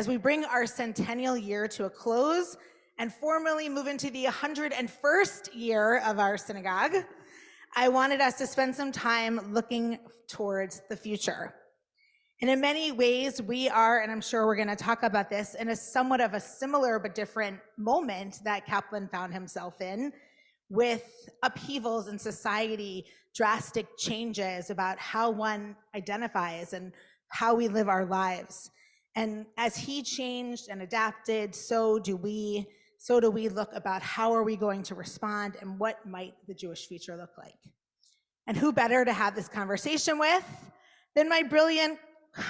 as we bring our centennial year to a close and formally move into the 101st year of our synagogue, I wanted us to spend some time looking towards the future. And in many ways, we are, and I'm sure we're going to talk about this, in a somewhat of a similar but different moment that Kaplan found himself in, with upheavals in society, drastic changes about how one identifies and how we live our lives. And as he changed and adapted, so do we look about how are we going to respond and what might the Jewish future look like. And who better to have this conversation with than my brilliant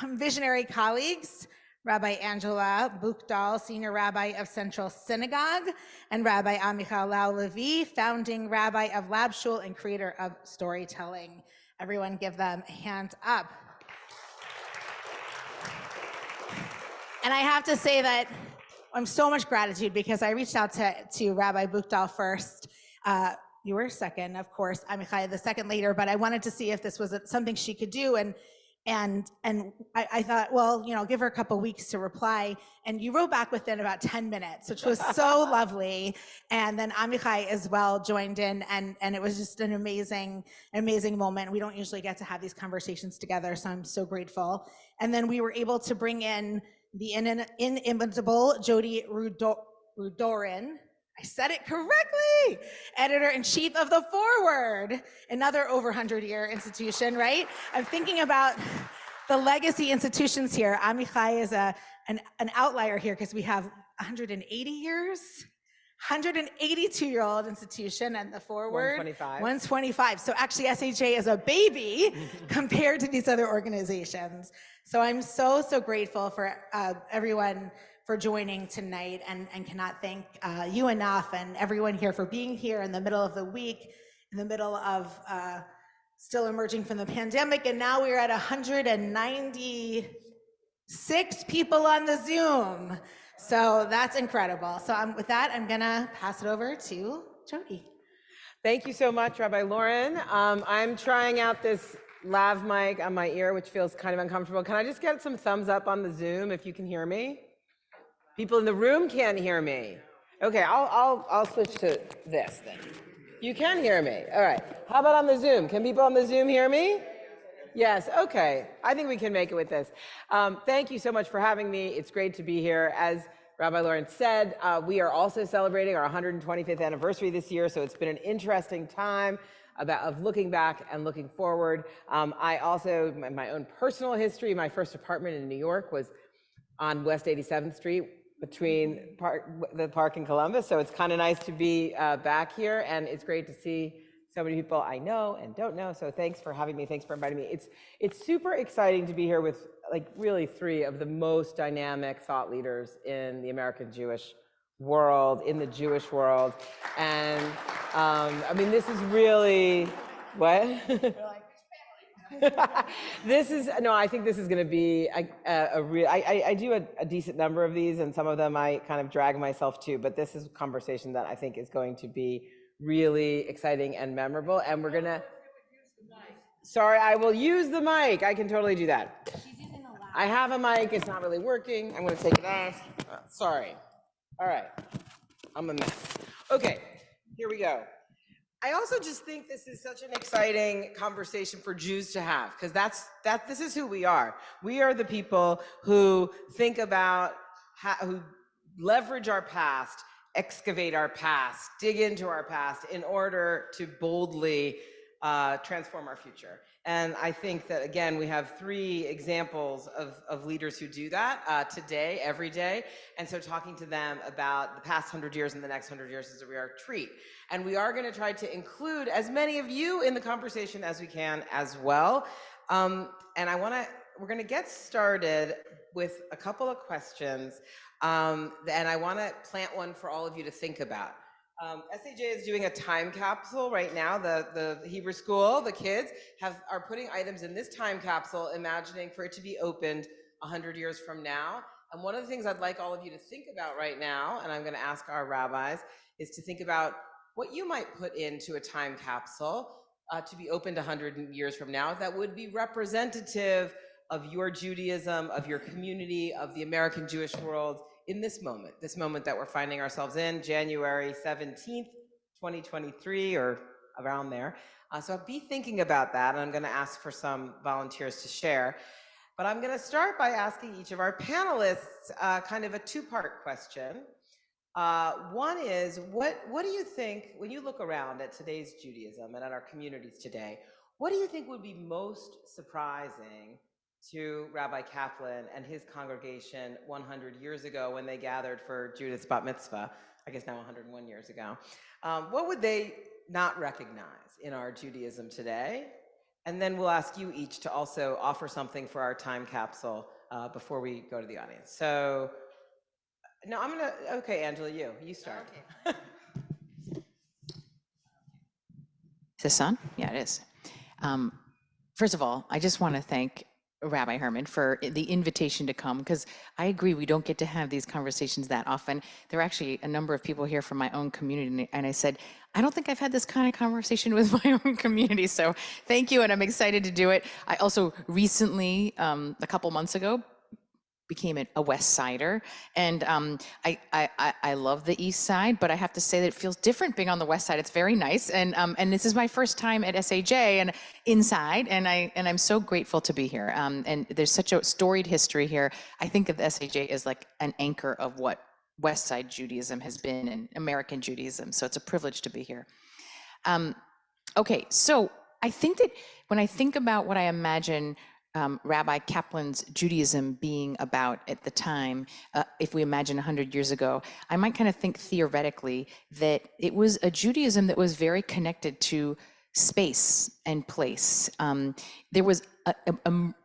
visionary colleagues, Rabbi Angela Buchdahl, Senior Rabbi of Central Synagogue, and Rabbi Amichal Lau-Levi, founding Rabbi of Lab Shul and creator of Storytelling. Everyone give them a hand up. And I have to say that I'm so much gratitude because I reached out to Rabbi Buchdahl first. You were second, of course, Amichai the second later, but I wanted to see if this was something she could do. And I thought, well, give her a couple weeks to reply. And you wrote back within about 10 minutes, which was so lovely. And then Amichai as well joined in, and it was just an amazing moment. We don't usually get to have these conversations together, so I'm so grateful. And then we were able to bring in the inimitable Jody Rudorin. I said it correctly. Editor-in-chief of The Forward, another over 100-year institution, right? I'm thinking about the legacy institutions here. Amichai is an outlier here because we have 180 years, 182-year-old institution, and The Forward, 125. So actually SAJ is a baby compared to these other organizations. So I'm so grateful for everyone for joining tonight, and cannot thank you enough, and everyone here for being here in the middle of the week, in the middle of still emerging from the pandemic, and now we're at 196 people on the Zoom. So that's incredible. So with that, I'm gonna pass it over to Jody. Thank you so much, Rabbi Lauren. I'm trying out this lav mic on my ear, which feels kind of uncomfortable. Can I just get some thumbs up on the Zoom if you can hear me? People in the room can't hear me. Okay, I'll switch to this then. You can hear me. All right. How about on the Zoom? Can people on the Zoom hear me? Yes. Okay. I think we can make it with this. Thank you so much for having me. It's great to be here. As Rabbi Lauren said, we are also celebrating our 125th anniversary this year, so it's been an interesting time of looking back and looking forward. I also, my own personal history, my first apartment in New York was on West 87th Street, between the park in Columbus. So it's kind of nice to be back here, and it's great to see so many people I know and don't know. So thanks for having me. Thanks for inviting me. It's super exciting to be here with really three of the most dynamic thought leaders in the American Jewish world, in the Jewish world. And I mean, this is really, what? I think this is going to be a real, I do a decent number of these, and some of them I kind of drag myself to, but this is a conversation that I think is going to be really exciting and memorable. And we're going to, sorry, I will use the mic. I can totally do that. I have a mic. It's not really working. I'm going to take it off. Sorry. All right. I'm a mess. Okay, here we go. I also just think this is such an exciting conversation for Jews to have, because this is who we are. We are the people who think about who leverage our past, excavate our past, dig into our past in order to boldly transform our future. And I think that, again, we have three examples of leaders who do that today, every day. And so talking to them about the past 100 years and the next 100 years is a rare treat. And we are going to try to include as many of you in the conversation as we can as well. And we're going to get started with a couple of questions. And I want to plant one for all of you to think about. SAJ is doing a time capsule right now. The Hebrew school, the kids are putting items in this time capsule, imagining for it to be opened 100 years from now. And one of the things I'd like all of you to think about right now, and I'm going to ask our rabbis, is to think about what you might put into a time capsule to be opened 100 years from now that would be representative of your Judaism, of your community, of the American Jewish world in this moment that we're finding ourselves in, January 17th, 2023, or around there. So be thinking about that, and I'm going to ask for some volunteers to share. But I'm going to start by asking each of our panelists kind of a two-part question. One is, what do you think, when you look around at today's Judaism and at our communities today, what do you think would be most surprising to Rabbi Kaplan and his congregation 100 years ago when they gathered for Judith's bat mitzvah, I guess now 101 years ago? What would they not recognize in our Judaism today? And then we'll ask you each to also offer something for our time capsule before we go to the audience. So, no, okay, Angela, you start. Okay. Is this on? Yeah, it is. First of all, I just want to thank Rabbi Herman for the invitation to come, because I agree we don't get to have these conversations that often. There are actually a number of people here from my own community, and I said, I don't think I've had this kind of conversation with my own community, so thank you, and I'm excited to do it. I also recently, a couple months ago, became a West Sider, and I love the East Side, but I have to say that it feels different being on the West Side. It's very nice, and this is my first time at SAJ and inside, and I'm so grateful to be here. And there's such a storied history here. I think of the SAJ as like an anchor of what West Side Judaism has been and American Judaism. So it's a privilege to be here. Okay, so I think that when I think about what I imagine Rabbi Kaplan's Judaism being about at the time, if we imagine 100 years ago, I might kind of think theoretically that it was a Judaism that was very connected to space and place. There was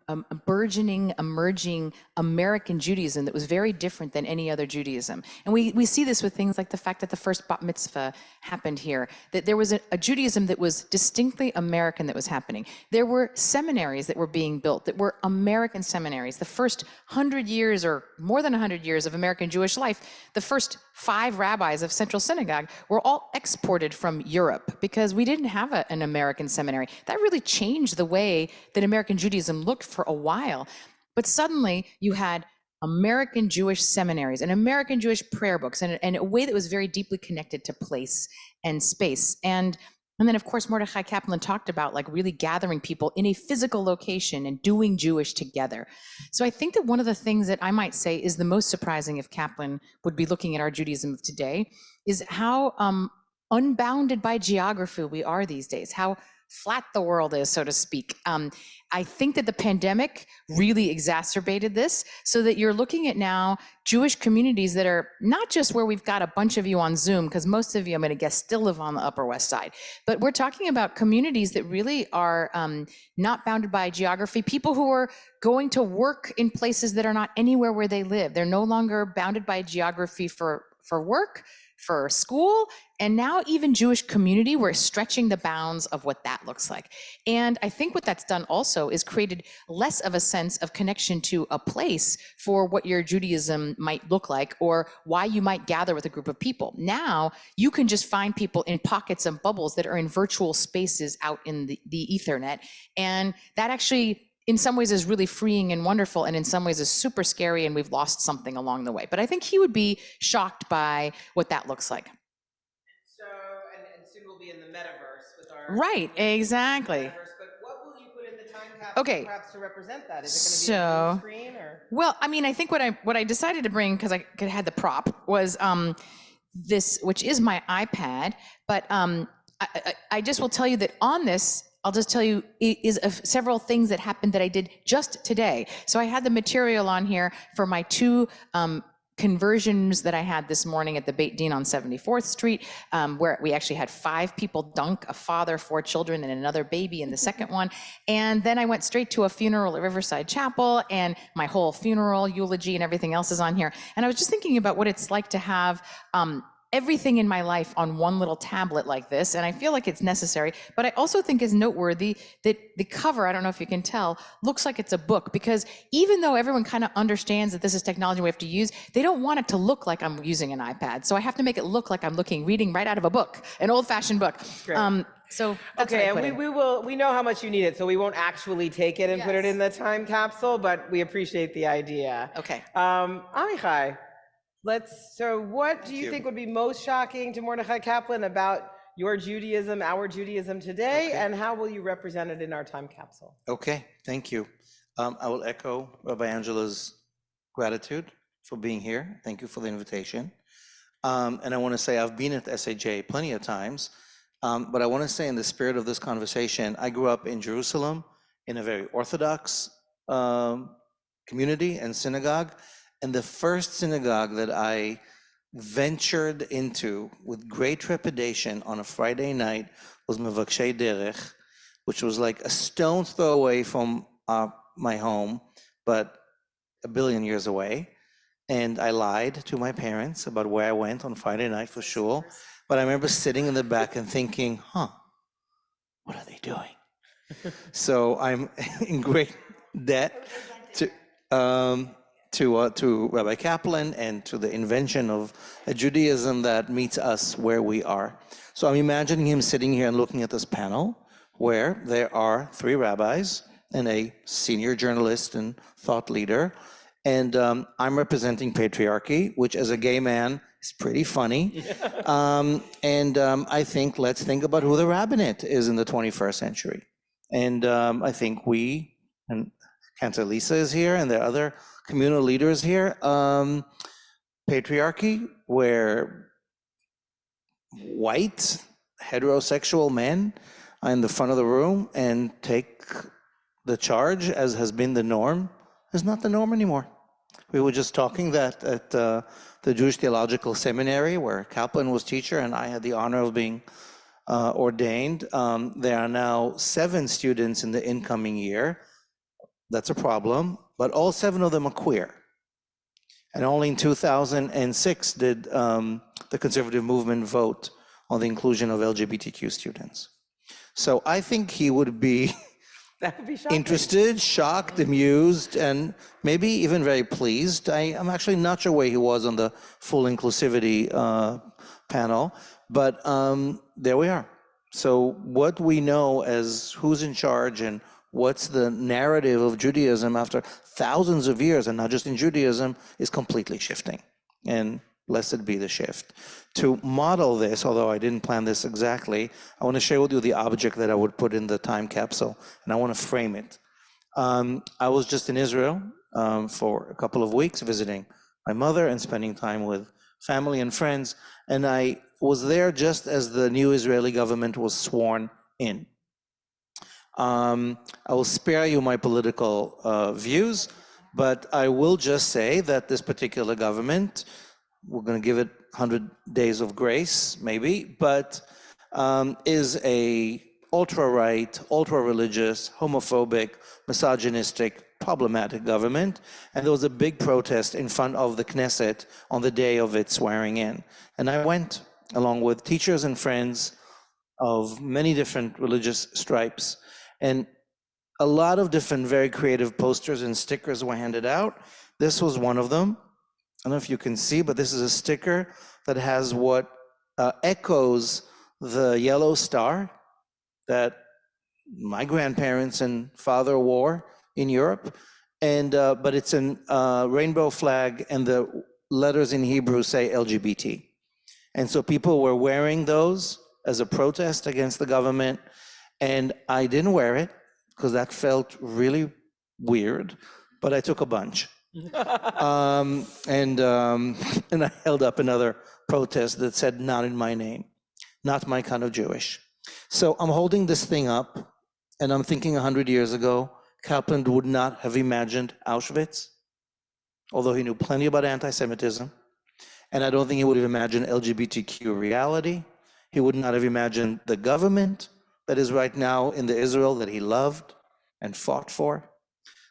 a burgeoning, emerging American Judaism that was very different than any other Judaism. And we see this with things like the fact that the first bat mitzvah happened here, that there was a Judaism that was distinctly American that was happening. There were seminaries that were being built that were American seminaries. The first 100 years or more than 100 years of American Jewish life, the first 5 rabbis of Central Synagogue were all exported from Europe because we didn't have an American seminary. That really changed the way that American Judaism looked for a while. But suddenly you had American Jewish seminaries and American Jewish prayer books and a way that was very deeply connected to place and space. And then, of course, Mordechai Kaplan talked about like really gathering people in a physical location and doing Jewish together. So I think that one of the things that I might say is the most surprising if Kaplan would be looking at our Judaism of today is how unbounded by geography we are these days, how flat the world is, so to speak. I think that the pandemic really exacerbated this, so that you're looking at now Jewish communities that are not just where we've got a bunch of you on Zoom, because most of you, I'm going to guess, still live on the Upper West Side, but we're talking about communities that really are not bounded by geography, people who are going to work in places that are not anywhere where they live. They're no longer bounded by geography for work, for school, and now even Jewish community, we're stretching the bounds of what that looks like. And I think what that's done also is created less of a sense of connection to a place for what your Judaism might look like or why you might gather with a group of people. Now you can just find people in pockets and bubbles that are in virtual spaces out in the Ethernet. And that actually in some ways is really freeing and wonderful, and in some ways is super scary, and we've lost something along the way. But I think he would be shocked by what that looks like. So, and soon we'll be in the metaverse with our... Right, exactly. But what will you put in the time capsule perhaps to represent that? Is it going to be a green screen or? Well, I mean, I think what I decided to bring, because I had the prop, was this, which is my iPad, but I just will tell you that on this, I'll just tell you is several things that happened that I did just today. So I had the material on here for my 2 conversions that I had this morning at the Beit Din on 74th Street, where we actually had 5 people dunk, a father, 4 children, and another baby in the second one. And then I went straight to a funeral at Riverside Chapel, and my whole funeral eulogy and everything else is on here. And I was just thinking about what it's like to have everything in my life on one little tablet like this, and I feel like it's necessary, but I also think it's noteworthy that the cover, I don't know if you can tell, looks like it's a book, because even though everyone kind of understands that this is technology we have to use, they don't want it to look like I'm using an iPad. So I have to make it look like I'm reading right out of a book, an old-fashioned book. So that's what Okay, I put and in. we know how much you need it, so we won't actually take it and put it in the time capsule, but we appreciate the idea. Okay. Amichai, so what do you you. think would be most shocking to Mordechai Kaplan about your Judaism, our Judaism today, Okay. and how will you represent it in our time capsule? Okay, thank you. I will echo Rabbi Angela's gratitude for being here. Thank you for the invitation. And I want to say I've been at SAJ plenty of times, but I want to say in the spirit of this conversation, I grew up in Jerusalem in a very Orthodox community and synagogue. And the first synagogue that I ventured into with great trepidation on a Friday night was Mevakshei Derech, which was like a stone's throw away from my home, but a billion years away. And I lied to my parents about where I went on Friday night for sure. But I remember sitting in the back and thinking, what are they doing? So I'm in great debt to Rabbi Kaplan and to the invention of a Judaism that meets us where we are. So I'm imagining him sitting here and looking at this panel where there are three rabbis and a senior journalist and thought leader. And I'm representing patriarchy, which as a gay man is pretty funny. I think let's think about who the rabbinate is in the 21st century. And I think we, and Cantor Lisa is here, and there are other communal leaders here. Patriarchy, where white heterosexual men are in the front of the room and take the charge, as has been the norm, is not the norm anymore. We were just talking that at the Jewish Theological Seminary, where Kaplan was teacher and I had the honor of being ordained. There are now 7 students in the incoming year. That's a problem, but all 7 of them are queer. And only in 2006 did the conservative movement vote on the inclusion of LGBTQ students. So I think he would be That would be shocking. interested, shocked, amused, and maybe even very pleased. I'm actually not sure where he was on the full inclusivity panel, but there we are. So what we know as who's in charge and what's the narrative of Judaism after thousands of years, and not just in Judaism, is completely shifting. And blessed be the shift. To model this, although I didn't plan this exactly, I want to share with you the object that I would put in the time capsule, and I want to frame it. I was just in Israel for a couple of weeks visiting my mother and spending time with family and friends, and I was there just as the new Israeli government was sworn in. I will spare you my political views, but I will just say that this particular government, we're going to give it 100 days of grace, maybe, but is a ultra-right, ultra-religious, homophobic, misogynistic, problematic government. And there was a big protest in front of the Knesset on the day of its swearing in. And I went along with teachers and friends of many different religious stripes. And a lot of different very creative posters and stickers were handed out. This was one of them. I don't know if you can see, but this is a sticker that has what echoes the yellow star that my grandparents and father wore in Europe. And but it's a rainbow flag, and the letters in Hebrew say LGBT. And so people were wearing those as a protest against the government. And I didn't wear it because that felt really weird, but I took a bunch. And I held up another protest that said, not in my name, not my kind of Jewish. So I'm holding this thing up, and I'm thinking 100 years ago, Kaplan would not have imagined Auschwitz, although he knew plenty about anti-Semitism. And I don't think he would have imagined LGBTQ reality. He would not have imagined the government that is right now in the Israel that he loved and fought for.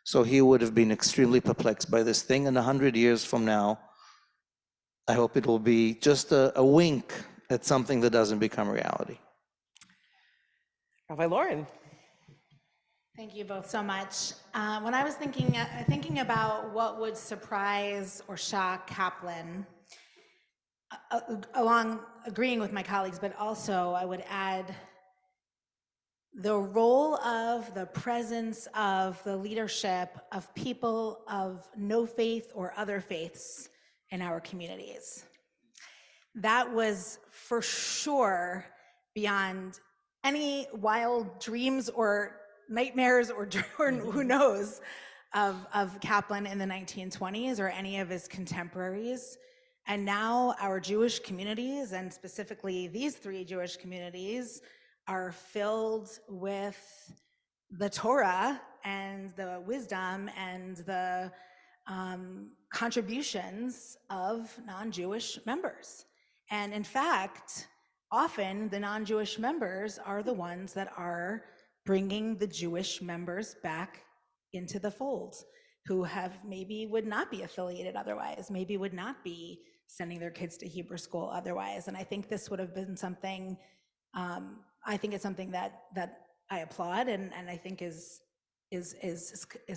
So he would have been extremely perplexed by this thing. And 100 years from now, I hope it will be just a wink at something that doesn't become reality. Rabbi Lauren. Thank you both so much. When I was thinking about what would surprise or shock Kaplan, along agreeing with my colleagues, but also I would add the role of the presence of the leadership of people of no faith or other faiths in our communities. That was for sure beyond any wild dreams or nightmares or who knows of Kaplan in the 1920s or any of his contemporaries. And now our Jewish communities, and specifically these three Jewish communities, are filled with the Torah and the wisdom and the contributions of non-Jewish members. And in fact, often the non-Jewish members are the ones that are bringing the Jewish members back into the fold, who have maybe would not be affiliated otherwise, maybe would not be sending their kids to Hebrew school otherwise. And I think this would have been something, I think it's something that I applaud and I think is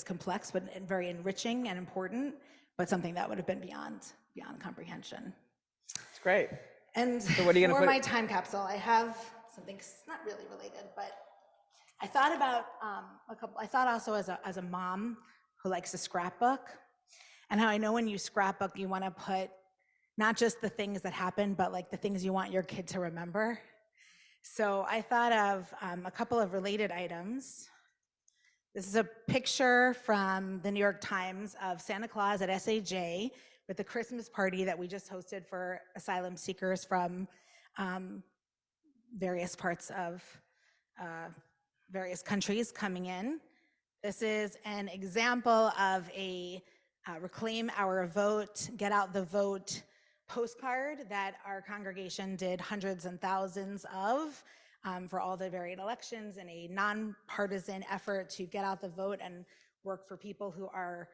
complex, but very enriching and important, but something that would have been beyond comprehension. It's great. And so what are you gonna for put? my time capsule, I have something not really related, but I thought about I thought also as a mom who likes to scrapbook, and how I know when you scrapbook, you want to put not just the things that happen, but like the things you want your kid to remember. So I thought of a couple of related items. This is a picture from the New York Times of Santa Claus at SAJ with the Christmas party that we just hosted for asylum seekers from various parts of various countries coming in. This is an example of a Reclaim Our Vote, Get Out the Vote postcard that our congregation did hundreds and thousands of for all the varied elections in a nonpartisan effort to get out the vote and work for people who are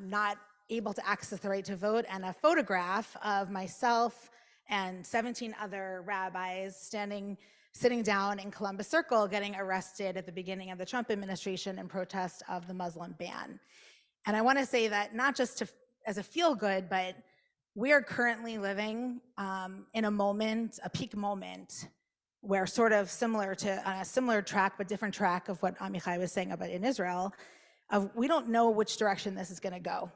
not able to access the right to vote, and a photograph of myself and 17 other rabbis sitting down in Columbus Circle getting arrested at the beginning of the Trump administration in protest of the Muslim ban. And I want to say that not just as a feel good, but we are currently living in a moment, a peak moment, where sort of similar to on a similar track, but different track of what Amichai was saying about in Israel, of we don't know which direction this is going to go.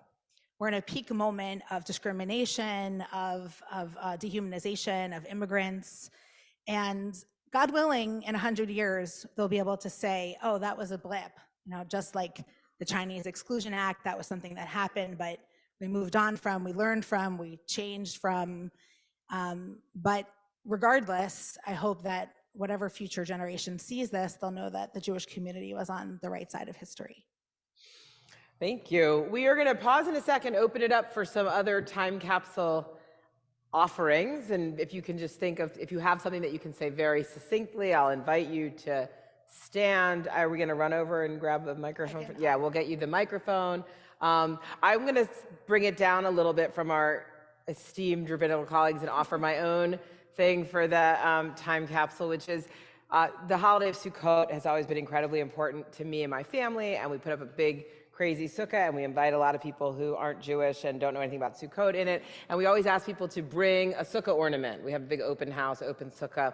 We're in a peak moment of discrimination, of dehumanization of immigrants, and God willing, in 100 years, they'll be able to say, oh, that was a blip. You know, just like the Chinese Exclusion Act, that was something that happened, but we moved on from, we learned from, we changed from. But regardless, I hope that whatever future generation sees this, they'll know that the Jewish community was on the right side of history. Thank you. We are going to pause in a second, open it up for some other time capsule offerings. And if you can just think of, if you have something that you can say very succinctly, I'll invite you to stand. Are we going to run over and grab the microphone? Yeah, we'll get you the microphone. I'm going to bring it down a little bit from our esteemed rabbinical colleagues and offer my own thing for the time capsule, which is the holiday of Sukkot has always been incredibly important to me and my family, and we put up a big crazy sukkah, and we invite a lot of people who aren't Jewish and don't know anything about Sukkot in it, and we always ask people to bring a sukkah ornament. We have a big open house, open sukkah,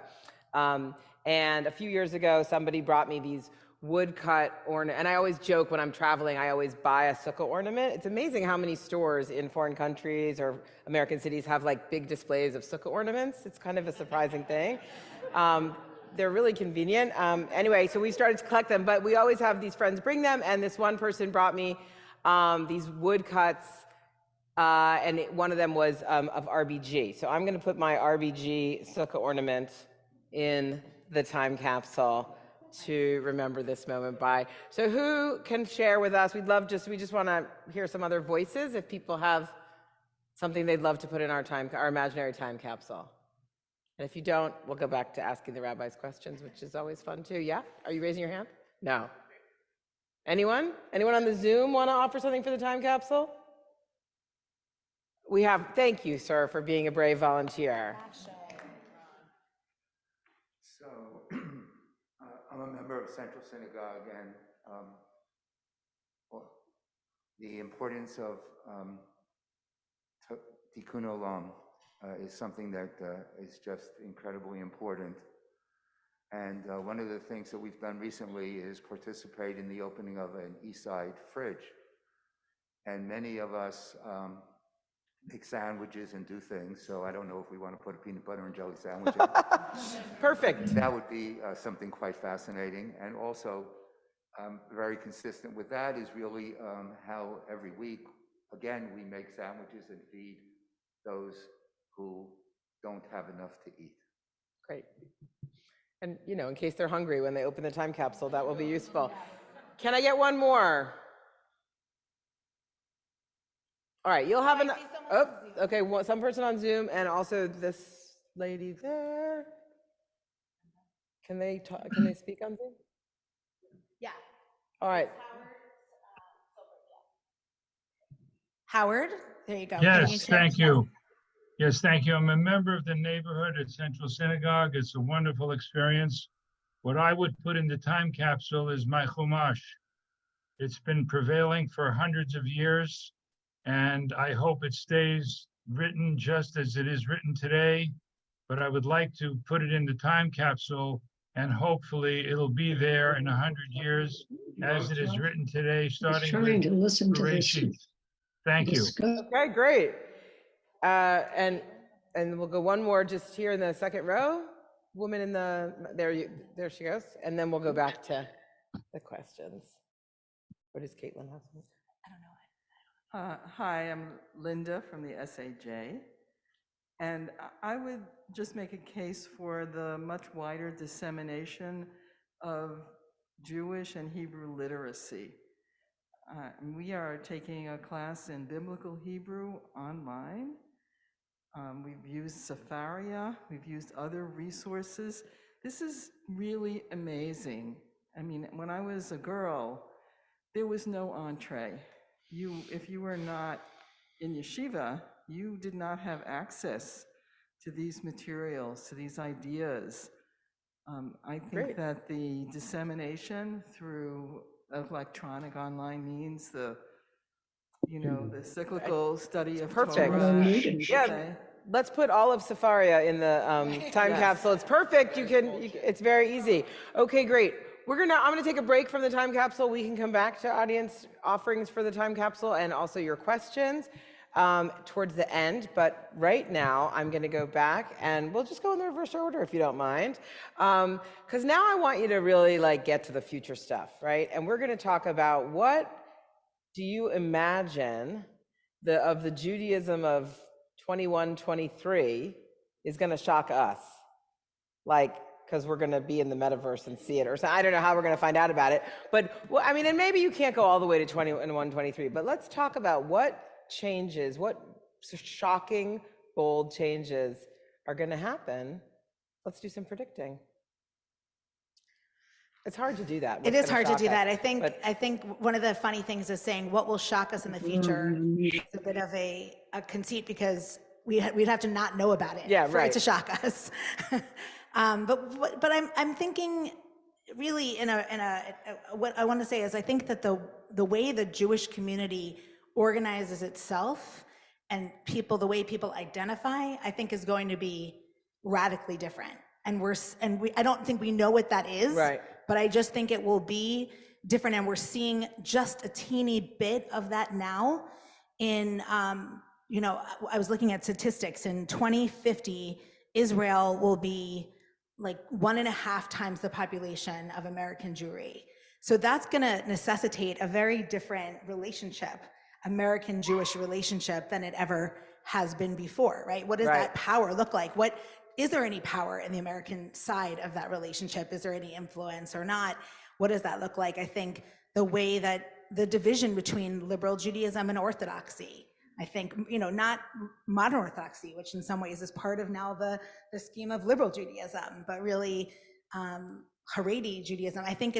and a few years ago, somebody brought me these woodcut ornament, and I always joke when I'm traveling, I always buy a sukkah ornament. It's amazing how many stores in foreign countries or American cities have like big displays of sukkah ornaments. It's kind of a surprising thing. They're really convenient. Anyway, so we started to collect them, but we always have these friends bring them, and this one person brought me these woodcuts, and one of them was of RBG. So I'm gonna put my RBG sukkah ornament in the time capsule to remember this moment by. So who can share with us? We just wanna hear some other voices if people have something they'd love to put in our imaginary time capsule. And if you don't, we'll go back to asking the rabbis questions, which is always fun too. Yeah? Are you raising your hand? No. Anyone? Anyone on the Zoom want to offer something for the time capsule? We have, thank you, sir, for being a brave volunteer. So, I'm a member of Central Synagogue, and the importance of Tikkun Olam is something that is just incredibly important. And one of the things that we've done recently is participate in the opening of an East Side fridge. And many of us make sandwiches and do things. So I don't know if we want to put a peanut butter and jelly sandwich in. Perfect. That would be something quite fascinating. And also, very consistent with that is really how every week, again, we make sandwiches and feed those who don't have enough to eat. Great. And, you know, in case they're hungry when they open the time capsule, that will be useful. Can I get one more? All right, you'll have okay, some person on Zoom and also this lady there. Can they talk, can they speak on Zoom? Yeah. All right. Howard, there you go. Can you Yes, share? thank you. Yes, thank you. I'm a member of the neighborhood at Central Synagogue. It's a wonderful experience. What I would put in the time capsule is my Chumash. It's been prevailing for hundreds of years, and I hope it stays written just as it is written today. But I would like to put it in the time capsule, and hopefully it'll be there in 100 years as it is written today, starting trying to listen to this. Bereshit. Thank you. Okay, great. And we'll go one more just here in the second row. Woman in the, there she goes. And then we'll go back to the questions. What does Caitlin have? Hi, I'm Linda from the SAJ. And I would just make a case for the much wider dissemination of Jewish and Hebrew literacy. We are taking a class in Biblical Hebrew online. We've used Safaria, we've used other resources. This is really amazing. I mean, when I was a girl, there was no entree. If you were not in yeshiva, you did not have access to these materials, to these ideas. I think that the dissemination through electronic online means the cyclical study of Perfect. Torah. Yeah, let's put all of Safaria in the time capsule. It's perfect. It's very easy. Okay, great. I'm gonna take a break from the time capsule. We can come back to audience offerings for the time capsule and also your questions towards the end. But right now, I'm gonna go back and we'll just go in the reverse order if you don't mind. Because now I want you to really get to the future stuff, right? And we're gonna talk about what do you imagine of the Judaism of 21-23 is gonna shock us? Because we're going to be in the metaverse and see it, or I don't know how we're going to find out about it. But I mean, and maybe you can't go all the way to 21-23, but let's talk about what changes, what shocking, bold changes are going to happen. Let's do some predicting. It's hard to do that. It is hard to do that. I think one of the funny things is saying what will shock us in the future is a bit of a conceit because we'd have to not know about it for it to shock us. But I'm thinking really what I want to say is I think that the way the Jewish community organizes itself and the way people identify, I think is going to be radically different. I don't think we know what that is, but I just think it will be different. And we're seeing just a teeny bit of that now in, I was looking at statistics in 2050, Israel will be 1.5 times the population of American Jewry. So that's going to necessitate a very different relationship, American Jewish relationship, than it ever has been before, right? What does that power look like? Is there any power in the American side of that relationship? Is there any influence or not? What does that look like? I think the way that the division between liberal Judaism and Orthodoxy, I think, not modern Orthodoxy, which in some ways is part of now the scheme of liberal Judaism, but really Haredi Judaism. I think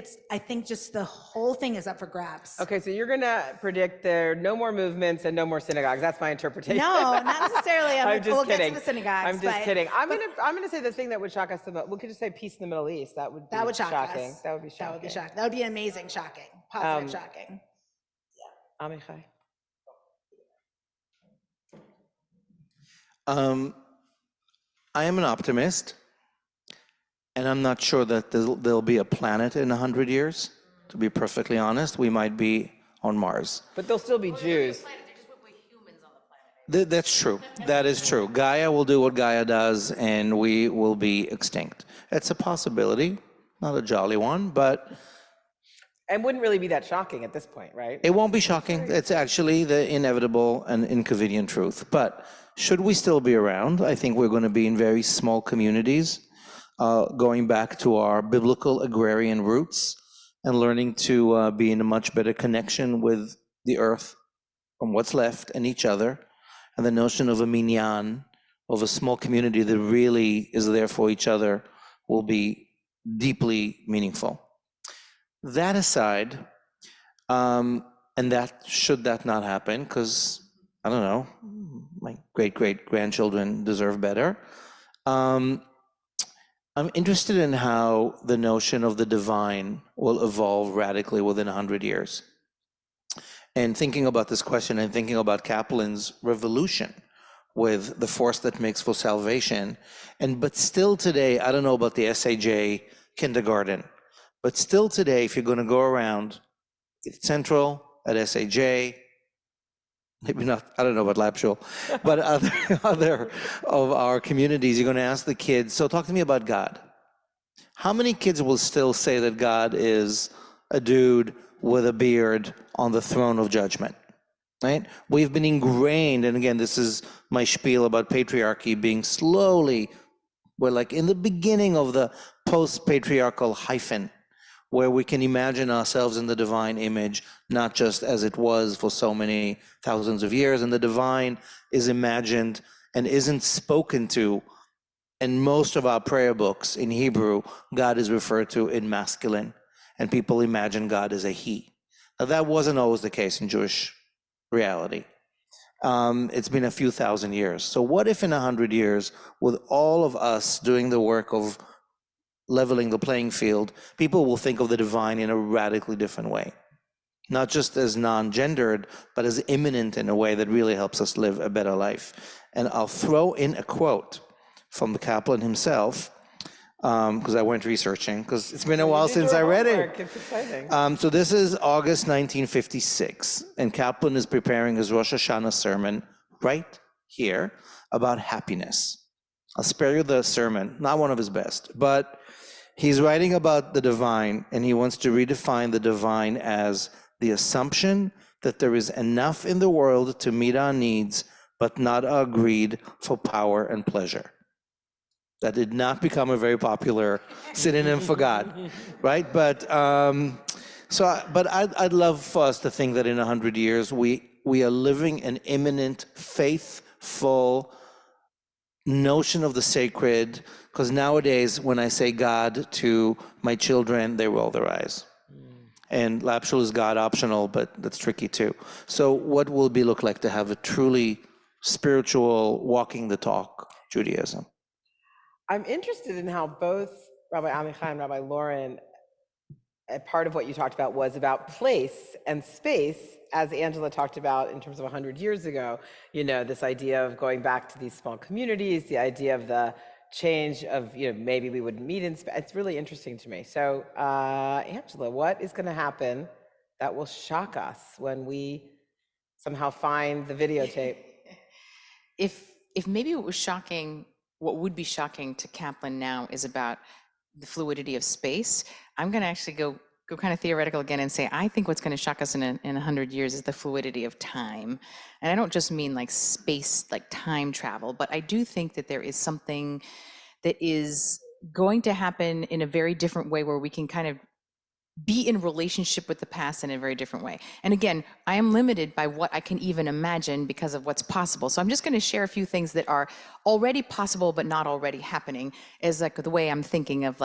just the whole thing is up for grabs. Okay, so you're gonna predict there are no more movements and no more synagogues. That's my interpretation. No, not necessarily. I'm just we'll kidding. Get to the synagogues. I'm just kidding. I'm gonna say the thing that would shock us the most. We could just say peace in the Middle East. That would be shocking. Us. That would be shocking. That would be shocking. That would be amazing shocking. Positive shocking. Yeah. Amichai. I am an optimist, And I'm not sure that there'll be a planet in 100 years. To be perfectly honest, we might be on Mars. But they'll still be Jews. That's true. That is true. Gaia will do what Gaia does, and we will be extinct. It's a possibility, not a jolly one, but And wouldn't really be that shocking at this point, right? it won't be shocking. It's actually the inevitable and inconvenient truth. But should we still be around, I think we're going to be in very small communities, going back to our biblical agrarian roots and learning to be in a much better connection with the earth and what's left and each other. And the notion of a minyan, of a small community that really is there for each other, will be deeply meaningful. That aside, and that should that not happen, because I don't know, my great-great-grandchildren deserve better. I'm interested in how the notion of the divine will evolve radically within 100 years. And thinking about this question and thinking about Kaplan's revolution with the force that makes for salvation. But still today, I don't know about the SAJ kindergarten, but still today, if you're going to go around at Central, at SAJ, maybe not, I don't know about Lapshul, but other of our communities, you're going to ask the kids, so talk to me about God. How many kids will still say that God is a dude with a beard on the throne of judgment, right? We've been ingrained, and again, this is my spiel about patriarchy being slowly, we're like in the beginning of the post-patriarchal hyphen, where we can imagine ourselves in the divine image, not just as it was for so many thousands of years, and the divine is imagined and isn't spoken to. In most of our prayer books in Hebrew, God is referred to in masculine, and people imagine God as a he. Now, that wasn't always the case in Jewish reality. It's been a few thousand years. So what if in 100 years, with all of us doing the work of leveling the playing field, people will think of the divine in a radically different way? Not just as non-gendered, but as immanent in a way that really helps us live a better life. And I'll throw in a quote from the Kaplan himself, because I went researching, because it's been a while since I read it. It's exciting. So this is August 1956, and Kaplan is preparing his Rosh Hashanah sermon right here about happiness. I'll spare you the sermon, not one of his best, but he's writing about the divine, and he wants to redefine the divine as the assumption that there is enough in the world to meet our needs, but not our greed for power and pleasure. That did not become a very popular synonym for God, right? But I'd love for us to think that in 100 years we are living an imminent, faithful notion of the sacred. Because nowadays, when I say God to my children, they roll their eyes. And Lapshul is God optional, but that's tricky too. So, what will it look like to have a truly spiritual, walking the talk Judaism? I'm interested in how both Rabbi Amichai and Rabbi Lauren, part of what you talked about was about place and space, as Angela talked about in terms of 100 years ago, this idea of going back to these small communities, the idea of the change of, maybe we would meet in space. It's really interesting to me. So, Angela, what is going to happen that will shock us when we somehow find the videotape? If maybe what would be shocking to Kaplan now is about the fluidity of space, I'm going to actually go kind of theoretical again and say, I think what's going to shock us in 100 years is the fluidity of time. And I don't just mean like space, like time travel, but I do think that there is something that is going to happen in a very different way where we can kind of be in relationship with the past in a very different way. And again, I am limited by what I can even imagine because of what's possible. So I'm just going to share a few things that are already possible but not already happening as like the way I'm thinking of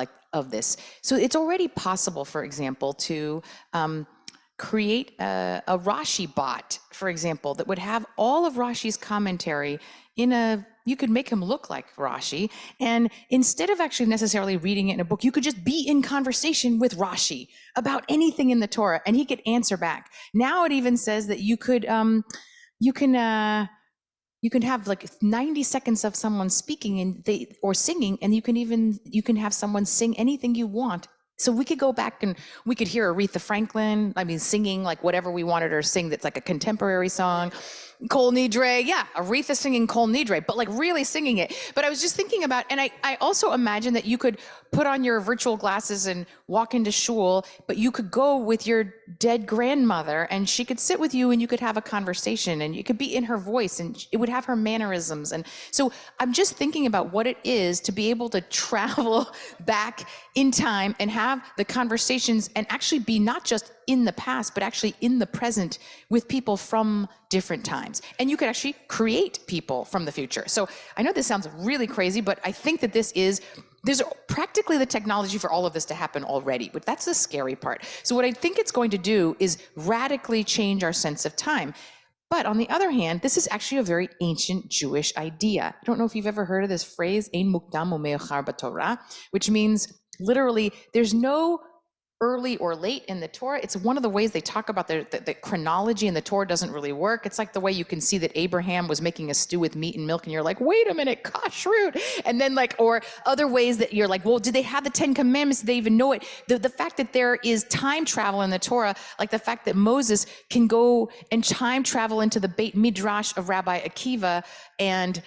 this. So it's already possible, for example, to create a Rashi bot, for example, that would have all of Rashi's commentary you could make him look like Rashi, and instead of actually necessarily reading it in a book, you could just be in conversation with Rashi about anything in the Torah, and he could answer back. Now it even says that you can You can have like 90 seconds of someone speaking or singing, and you can have someone sing anything you want. So we could go back and we could hear Aretha Franklin, singing like whatever we wanted her to sing that's like a contemporary song. Kol Nidre, yeah, Aretha singing Kol Nidre, but like really singing it. But I was just thinking about, and I also imagine that you could put on your virtual glasses and walk into shul, but you could go with your dead grandmother and she could sit with you and you could have a conversation and you could be in her voice and it would have her mannerisms. And so I'm just thinking about what it is to be able to travel back in time and have the conversations and actually be not just in the past, but actually in the present with people from different times. And you could actually create people from the future. So I know this sounds really crazy, but I think that there's practically the technology for all of this to happen already, but that's the scary part. So what I think it's going to do is radically change our sense of time. But on the other hand, this is actually a very ancient Jewish idea. I don't know if you've ever heard of this phrase, Ein mukdam u'me'achar b'Torah, which means literally there's no early or late in the Torah. It's one of the ways they talk about the chronology in the Torah doesn't really work. It's like the way you can see that Abraham was making a stew with meat and milk and you're like, wait a minute, kashrut. And then or other ways that you're like, well, did they have the 10 Commandments? Did they even know it? The fact that there is time travel in the Torah, like the fact that Moses can go and time travel into the Beit Midrash of Rabbi Akiva and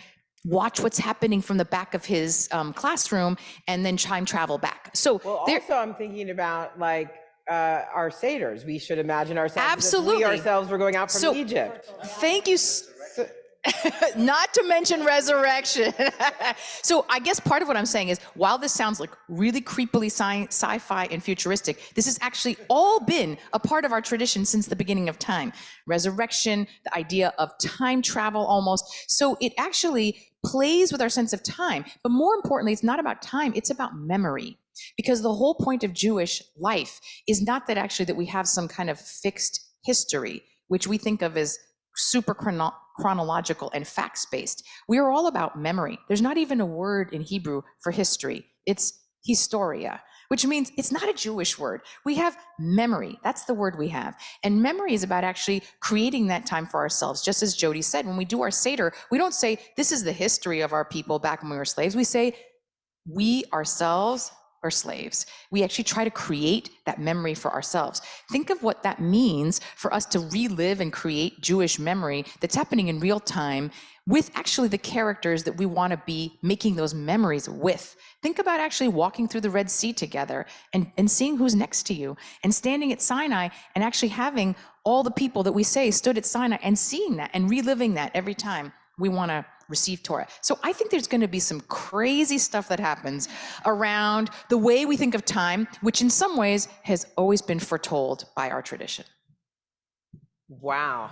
watch what's happening from the back of his classroom and then time travel back. So also I'm thinking about like our Seders. We should imagine ourselves absolutely. As we ourselves were going out from Egypt. Thank you. Not to mention resurrection. So I guess part of what I'm saying is, while this sounds like really creepily sci-fi and futuristic, this has actually all been a part of our tradition since the beginning of time. Resurrection, the idea of time travel almost. So it actually plays with our sense of time. But more importantly, it's not about time, it's about memory. Because the whole point of Jewish life is not that actually that we have some kind of fixed history, which we think of as super chronological and facts-based. We are all about memory. There's not even a word in Hebrew for history. It's historia, which means it's not a Jewish word. We have memory. That's the word we have. And memory is about actually creating that time for ourselves. Just as Jody said, when we do our Seder, we don't say, this is the history of our people back when we were slaves. We say, we ourselves are slaves. We actually try to create that memory for ourselves. Think of what that means for us to relive and create Jewish memory that's happening in real time with actually the characters that we want to be making those memories with. Think about actually walking through the Red Sea together and seeing who's next to you and standing at Sinai and actually having all the people that we say stood at Sinai and seeing that and reliving that every time we want to receive Torah. So I think there's going to be some crazy stuff that happens around the way we think of time, which in some ways has always been foretold by our tradition. Wow.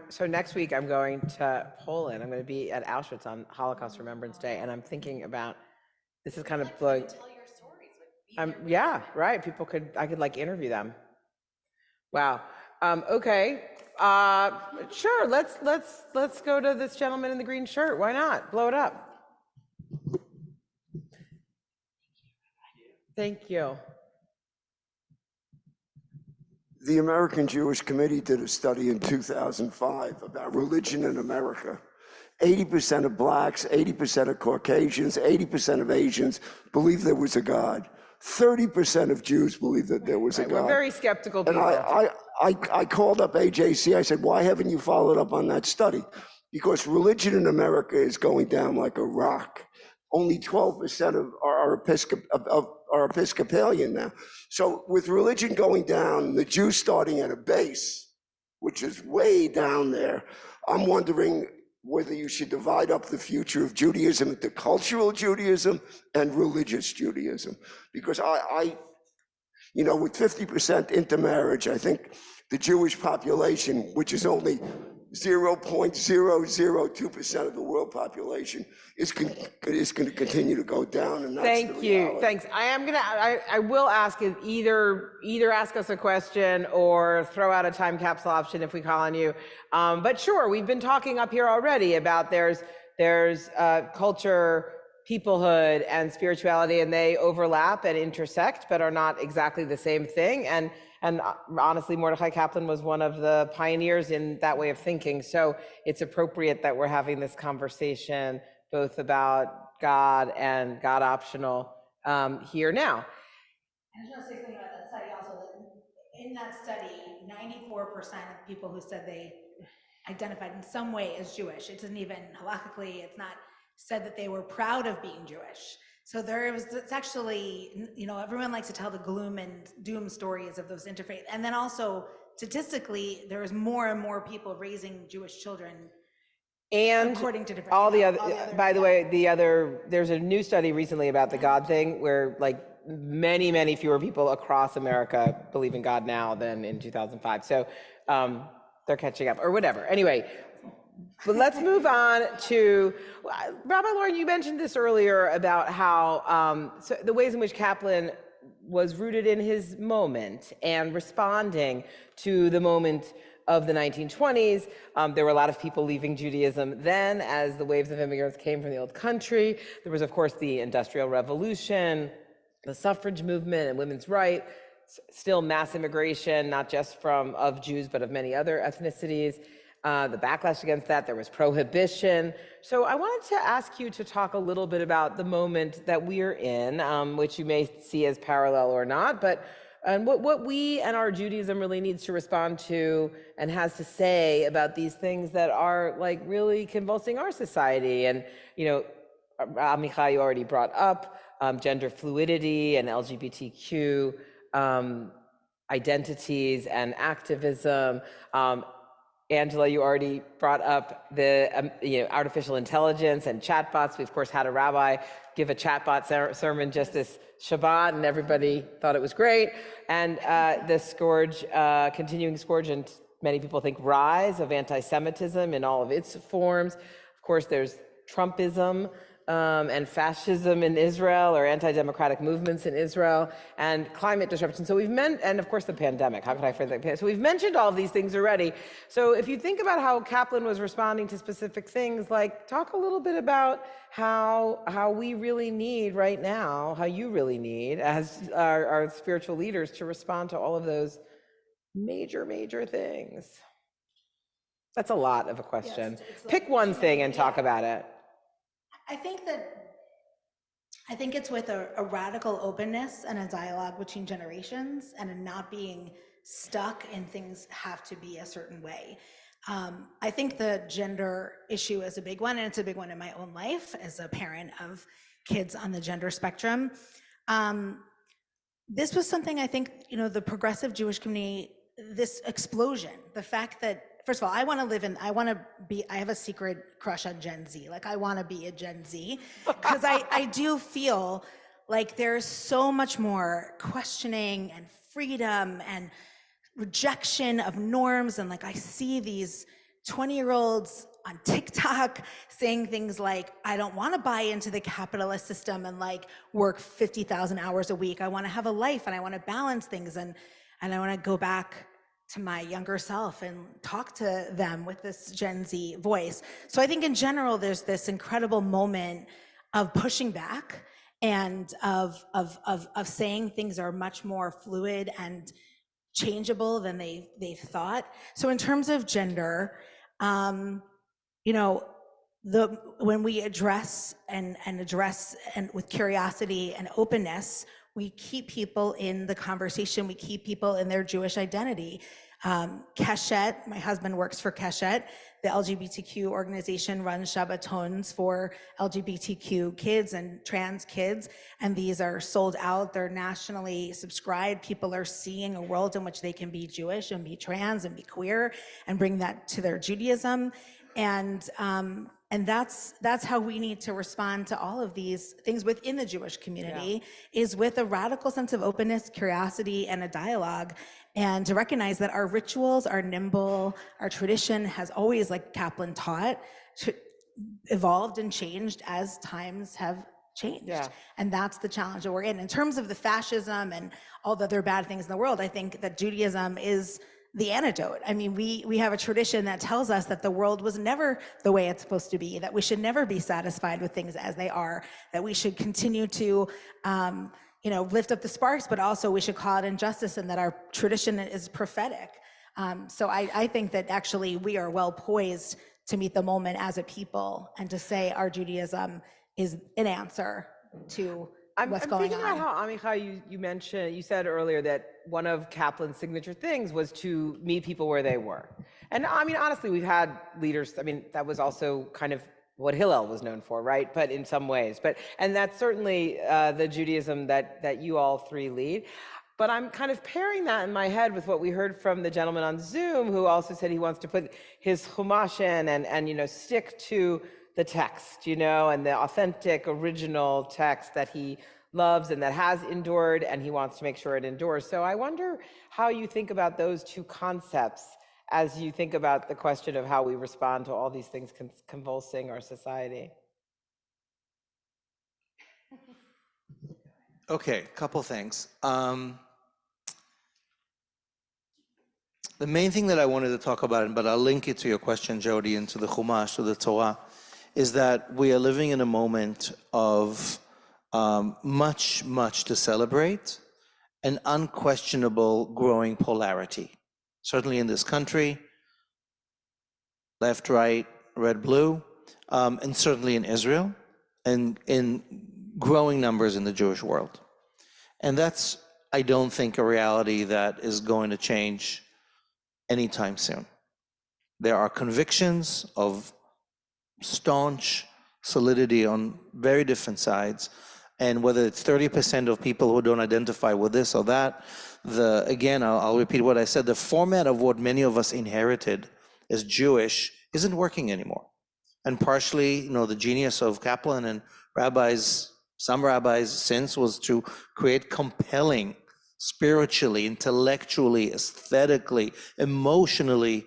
So next week I'm going to Poland. I'm going to be at Auschwitz on Holocaust Remembrance Day. And I'm thinking about, this is kind of like, yeah, right. I could like interview them. Wow. Okay. Sure. Let's go to this gentleman in the green shirt. Why not? Blow it up. Thank you. The American Jewish Committee did a study in 2005 about religion in America. 80% of blacks, 80% of Caucasians, 80% of Asians believe there was a God. 30% of Jews believe that there was a God. We're very skeptical people. And I called up AJC. I said, why haven't you followed up on that study? Because religion in America is going down like a rock. Only 12% of are Episcopalian now. So with religion going down, the Jews starting at a base, which is way down there, I'm wondering whether you should divide up the future of Judaism into cultural Judaism and religious Judaism. Because with 50% intermarriage, I think the Jewish population, which is only 0.002% of the world population, is going to continue to go down, and that's Thank the you. reality. Thanks. I will ask is either ask us a question or throw out a time capsule option if we call on you. But sure, we've been talking up here already about there's culture peoplehood and spirituality, and they overlap and intersect, but are not exactly the same thing. And honestly, Mordechai Kaplan was one of the pioneers in that way of thinking. So it's appropriate that we're having this conversation both about God and God optional here now. I just want to say something about that study also, that in that study, 94% of people who said they identified in some way as Jewish, it isn't even halakhically, it's not said that they were proud of being Jewish. So it's actually, everyone likes to tell the gloom and doom stories of those interfaith. And then also, statistically, there is more and more people raising Jewish children. And according to different, all the other, by the way, there's a new study recently about the God thing where like many fewer people across America believe in God now than in 2005. So they're catching up or whatever. Anyway, but let's move on to, Rabbi Lauren, you mentioned this earlier about how, so the ways in which Kaplan was rooted in his moment and responding to the moment of the 1920s. There were a lot of people leaving Judaism then as the waves of immigrants came from the old country. There was, of course, the Industrial Revolution, the suffrage movement and women's rights, still mass immigration, not just of Jews, but of many other ethnicities. The backlash against that, there was prohibition. So I wanted to ask you to talk a little bit about the moment that we're in, which you may see as parallel or not, but what we and our Judaism really needs to respond to and has to say about these things that are like really convulsing our society. And, Amichai, you already brought up gender fluidity and LGBTQ identities and activism. Angela, you already brought up the artificial intelligence and chatbots. We, of course, had a rabbi give a chatbot sermon just this Shabbat, and everybody thought it was great. And the continuing scourge, and many people think rise of anti-Semitism in all of its forms. Of course, there's Trumpism and fascism in Israel, or anti-democratic movements in Israel, and climate disruption. So and of course the pandemic. How could I forget that? So we've mentioned all of these things already. So if you think about how Kaplan was responding to specific things, like talk a little bit about how we really need right now, how you really need as our spiritual leaders to respond to all of those major things. That's a lot of a question. Yes, it's Pick one thing and talk about it. I think it's with a radical openness and a dialogue between generations, and a not being stuck in things have to be a certain way. I think the gender issue is a big one, and it's a big one in my own life as a parent of kids on the gender spectrum. This was something I think, the progressive Jewish community, this explosion, the fact that, first of all, I have a secret crush on Gen Z. Like, I want to be a Gen Z, because I do feel like there's so much more questioning and freedom and rejection of norms. And like, I see these 20-year-olds on TikTok saying things like, I don't want to buy into the capitalist system and like work 50,000 hours a week. I want to have a life and I want to balance things. And I want to go back to my younger self and talk to them with this Gen Z voice. So I think in general, there's this incredible moment of pushing back and of saying things are much more fluid and changeable than they've thought. So in terms of gender, when we address and with curiosity and openness, we keep people in the conversation, we keep people in their Jewish identity. Keshet, my husband works for Keshet, the LGBTQ organization, runs Shabbatons for LGBTQ kids and trans kids, and these are sold out. They're nationally subscribed. People are seeing a world in which they can be Jewish and be trans and be queer and bring that to their Judaism. And that's how we need to respond to all of these things within the Jewish community, is with a radical sense of openness, curiosity, and a dialogue, and to recognize that our rituals are nimble, our tradition has always, like Kaplan taught, evolved and changed as times have changed. Yeah. And that's the challenge that we're in. In terms of the fascism and all the other bad things in the world, I think that Judaism is the antidote. I mean, we have a tradition that tells us that the world was never the way it's supposed to be, that we should never be satisfied with things as they are, that we should continue to, lift up the sparks, but also we should call it injustice, and that our tradition is prophetic. So I think that actually we are well poised to meet the moment as a people and to say our Judaism is an answer to what's I'm going thinking on. about how, Amichai, you said earlier that one of Kaplan's signature things was to meet people where they were. And I mean, honestly, we've had leaders, that was also kind of what Hillel was known for, right? But in some ways, and that's certainly the Judaism that you all three lead. But I'm kind of pairing that in my head with what we heard from the gentleman on Zoom, who also said he wants to put his chumash in and stick to the text, and the authentic original text that he loves and that has endured, and he wants to make sure it endures. So I wonder how you think about those two concepts as you think about the question of how we respond to all these things convulsing our society. Okay, couple things. The main thing that I wanted to talk about, but I'll link it to your question, Jody, and to the Chumash, to the Torah, is that we are living in a moment of much, much to celebrate, and unquestionable growing polarity. Certainly in this country, left, right, red, blue, and certainly in Israel, and in growing numbers in the Jewish world. And that's, I don't think, a reality that is going to change anytime soon. There are convictions of staunch solidity on very different sides, and whether it's 30% of people who don't identify with this or that, again, I'll repeat what I said, the format of what many of us inherited as Jewish isn't working anymore. And partially, the genius of Kaplan and some rabbis since, was to create compelling, spiritually, intellectually, aesthetically, emotionally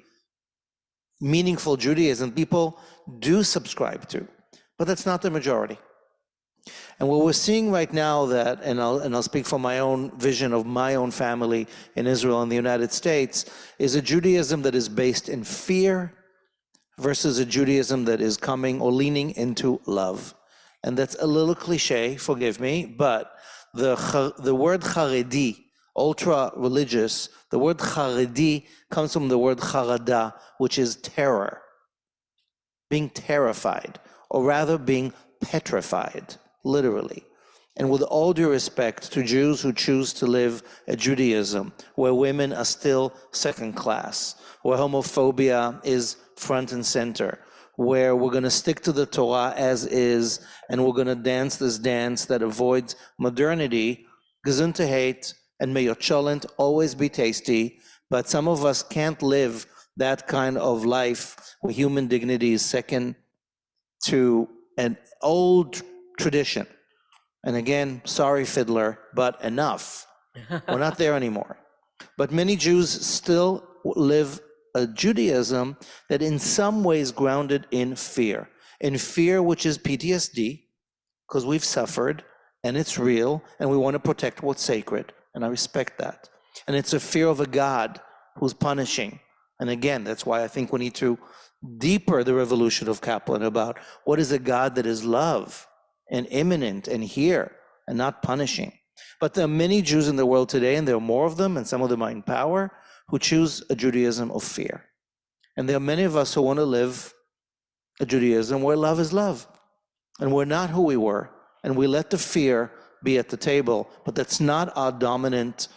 meaningful Judaism people do subscribe to, but that's not the majority. And what we're seeing right now, that, and I'll speak from my own vision of my own family in Israel and the United States, is a Judaism that is based in fear versus a Judaism that is coming or leaning into love. And that's a little cliche, forgive me, but the word Haredi, ultra-religious, the word Haredi comes from the word Harada, which is terror, being terrified, or rather being petrified, literally. And with all due respect to Jews who choose to live a Judaism where women are still second class, where homophobia is front and center, where we're going to stick to the Torah as is, and we're going to dance this dance that avoids modernity, gesundheit, and may your cholent always be tasty, but some of us can't live that kind of life where human dignity is second to an old tradition. And again, sorry, Fiddler, but enough. We're not there anymore. But many Jews still live a Judaism that in some ways grounded in fear which is PTSD, because we've suffered and it's real and we want to protect what's sacred, and I respect that. And it's a fear of a God who's punishing. And again, that's why I think we need to deeper the revolution of Kaplan about what is a God that is love and imminent and here and not punishing. But there are many Jews in the world today, and there are more of them, and some of them are in power, who choose a Judaism of fear. And there are many of us who want to live a Judaism where love is love. And we're not who we were, and we let the fear be at the table, but that's not our dominant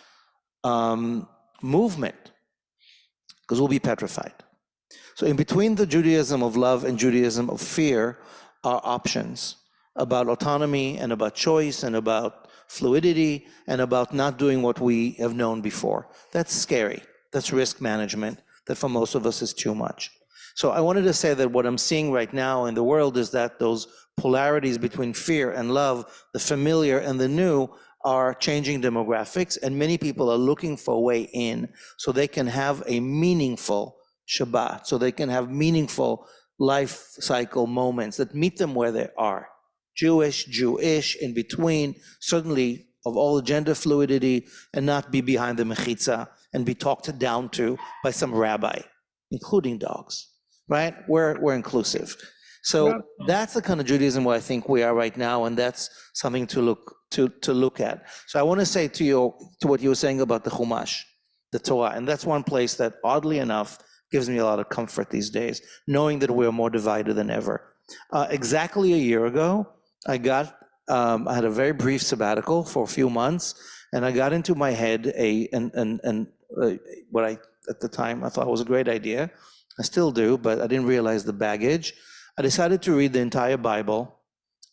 movement, because we'll be petrified. So in between the Judaism of love and Judaism of fear are options about autonomy and about choice and about fluidity and about not doing what we have known before. That's scary. That's risk management that for most of us is too much. So I wanted to say that what I'm seeing right now in the world is that those polarities between fear and love, the familiar and the new, are changing demographics, and many people are looking for a way in so they can have a meaningful Shabbat, so they can have meaningful life cycle moments that meet them where they are. Jewish, in between, certainly of all gender fluidity, and not be behind the mechitza and be talked down to by some rabbi, including dogs, right? We're inclusive. So that's the kind of Judaism where I think we are right now, and that's something to look at. So I want to say to what you were saying about the Chumash, the Torah, and that's one place that, oddly enough, gives me a lot of comfort these days, knowing that we're more divided than ever. Exactly a year ago, I had a very brief sabbatical for a few months, and I got into my head what I at the time I thought was a great idea. I still do, but I didn't realize the baggage. I decided to read the entire Bible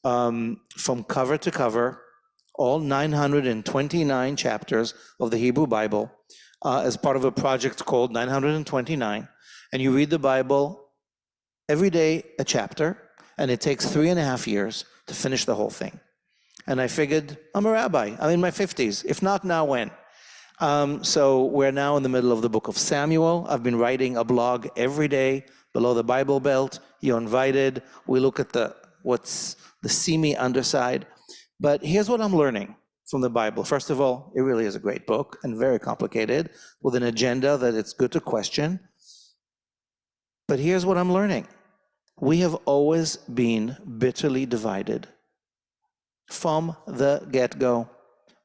from cover to cover, all 929 chapters of the Hebrew Bible, as part of a project called 929. And you read the Bible every day, a chapter, and it takes 3.5 years to finish the whole thing. And I figured, I'm a rabbi, I'm in my 50s. If not now, when? So we're now in the middle of the book of Samuel. I've been writing a blog every day below the Bible Belt. You're invited. We look at what's the seamy underside. But here's what I'm learning from the Bible. First of all, it really is a great book and very complicated, with an agenda that it's good to question. But here's what I'm learning. We have always been bitterly divided from the get-go.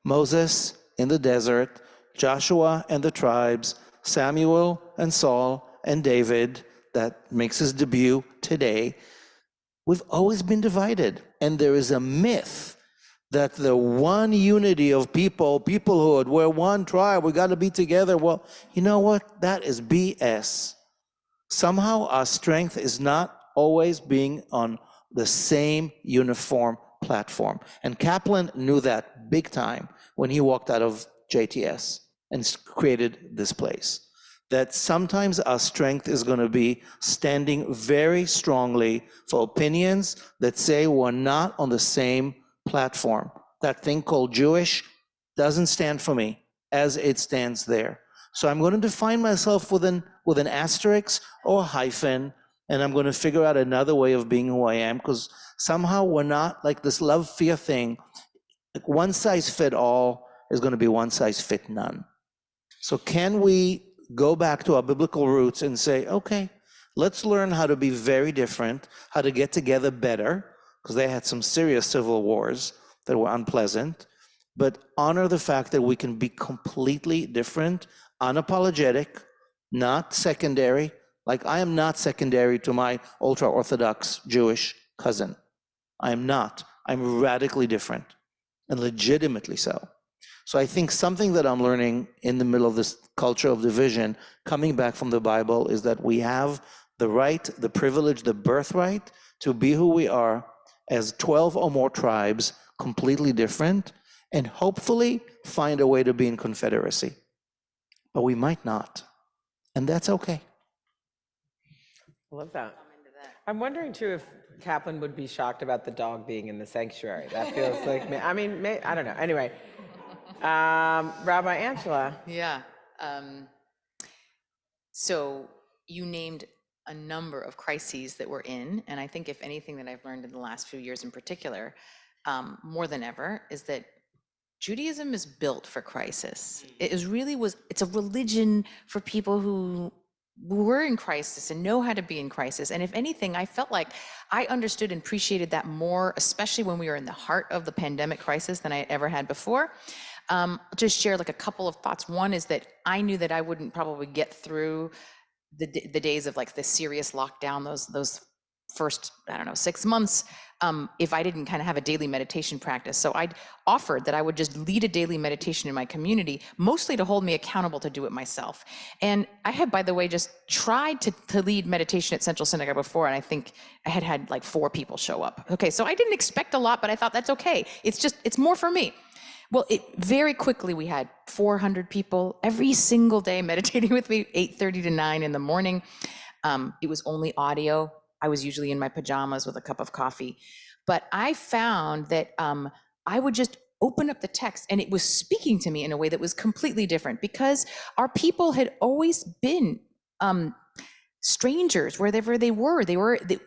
Moses in the desert, Joshua and the tribes, Samuel and Saul and David, that makes his debut today. We've always been divided. And there is a myth that the one unity of peoplehood, we're one tribe, we got to be together. Well, you know what? That is BS. Somehow our strength is not always being on the same uniform platform. And Kaplan knew that big time when he walked out of JTS and created this place. That sometimes our strength is going to be standing very strongly for opinions that say we're not on the same platform. That thing called Jewish doesn't stand for me as it stands there. So I'm going to define myself with an asterisk or a hyphen, and I'm going to figure out another way of being who I am, because somehow we're not like this love-fear thing. Like one size fit all is going to be one size fit none. So can we go back to our biblical roots and say, okay, let's learn how to be very different, how to get together better, because they had some serious civil wars that were unpleasant, but honor the fact that we can be completely different, unapologetic, not secondary. Like, I am not secondary to my ultra-Orthodox Jewish cousin. I am not. I'm radically different, and legitimately so. So I think something that I'm learning in the middle of this culture of division, coming back from the Bible, is that we have the right, the privilege, the birthright to be who we are as 12 or more tribes, completely different, and hopefully find a way to be in confederacy. But we might not, and that's okay. I love that. I'm wondering too if Kaplan would be shocked about the dog being in the sanctuary. That feels like me. I mean, I don't know. Anyway, Rabbi Angela. Yeah. So you named a number of crises that we're in, and I think if anything that I've learned in the last few years in particular, more than ever, is that Judaism is built for crisis. It's a religion for people who were in crisis and know how to be in crisis. And if anything, I felt like I understood and appreciated that more, especially when we were in the heart of the pandemic crisis, than I ever had before. Just share like a couple of thoughts. One is that I knew that I wouldn't probably get through the days of like the serious lockdown, those first, 6 months, if I didn't kind of have a daily meditation practice. So I'd offered that I would just lead a daily meditation in my community, mostly to hold me accountable to do it myself. And I had, by the way, just tried to lead meditation at Central Synagogue before, and I think I had like 4 people show up. Okay, so I didn't expect a lot, but I thought that's okay. It's more for me. Well, very quickly we had 400 people every single day meditating with me, 8:30 to 9 in the morning. It was only audio. I was usually in my pajamas with a cup of coffee. But I found that I would just open up the text and it was speaking to me in a way that was completely different, because our people had always been strangers wherever they were.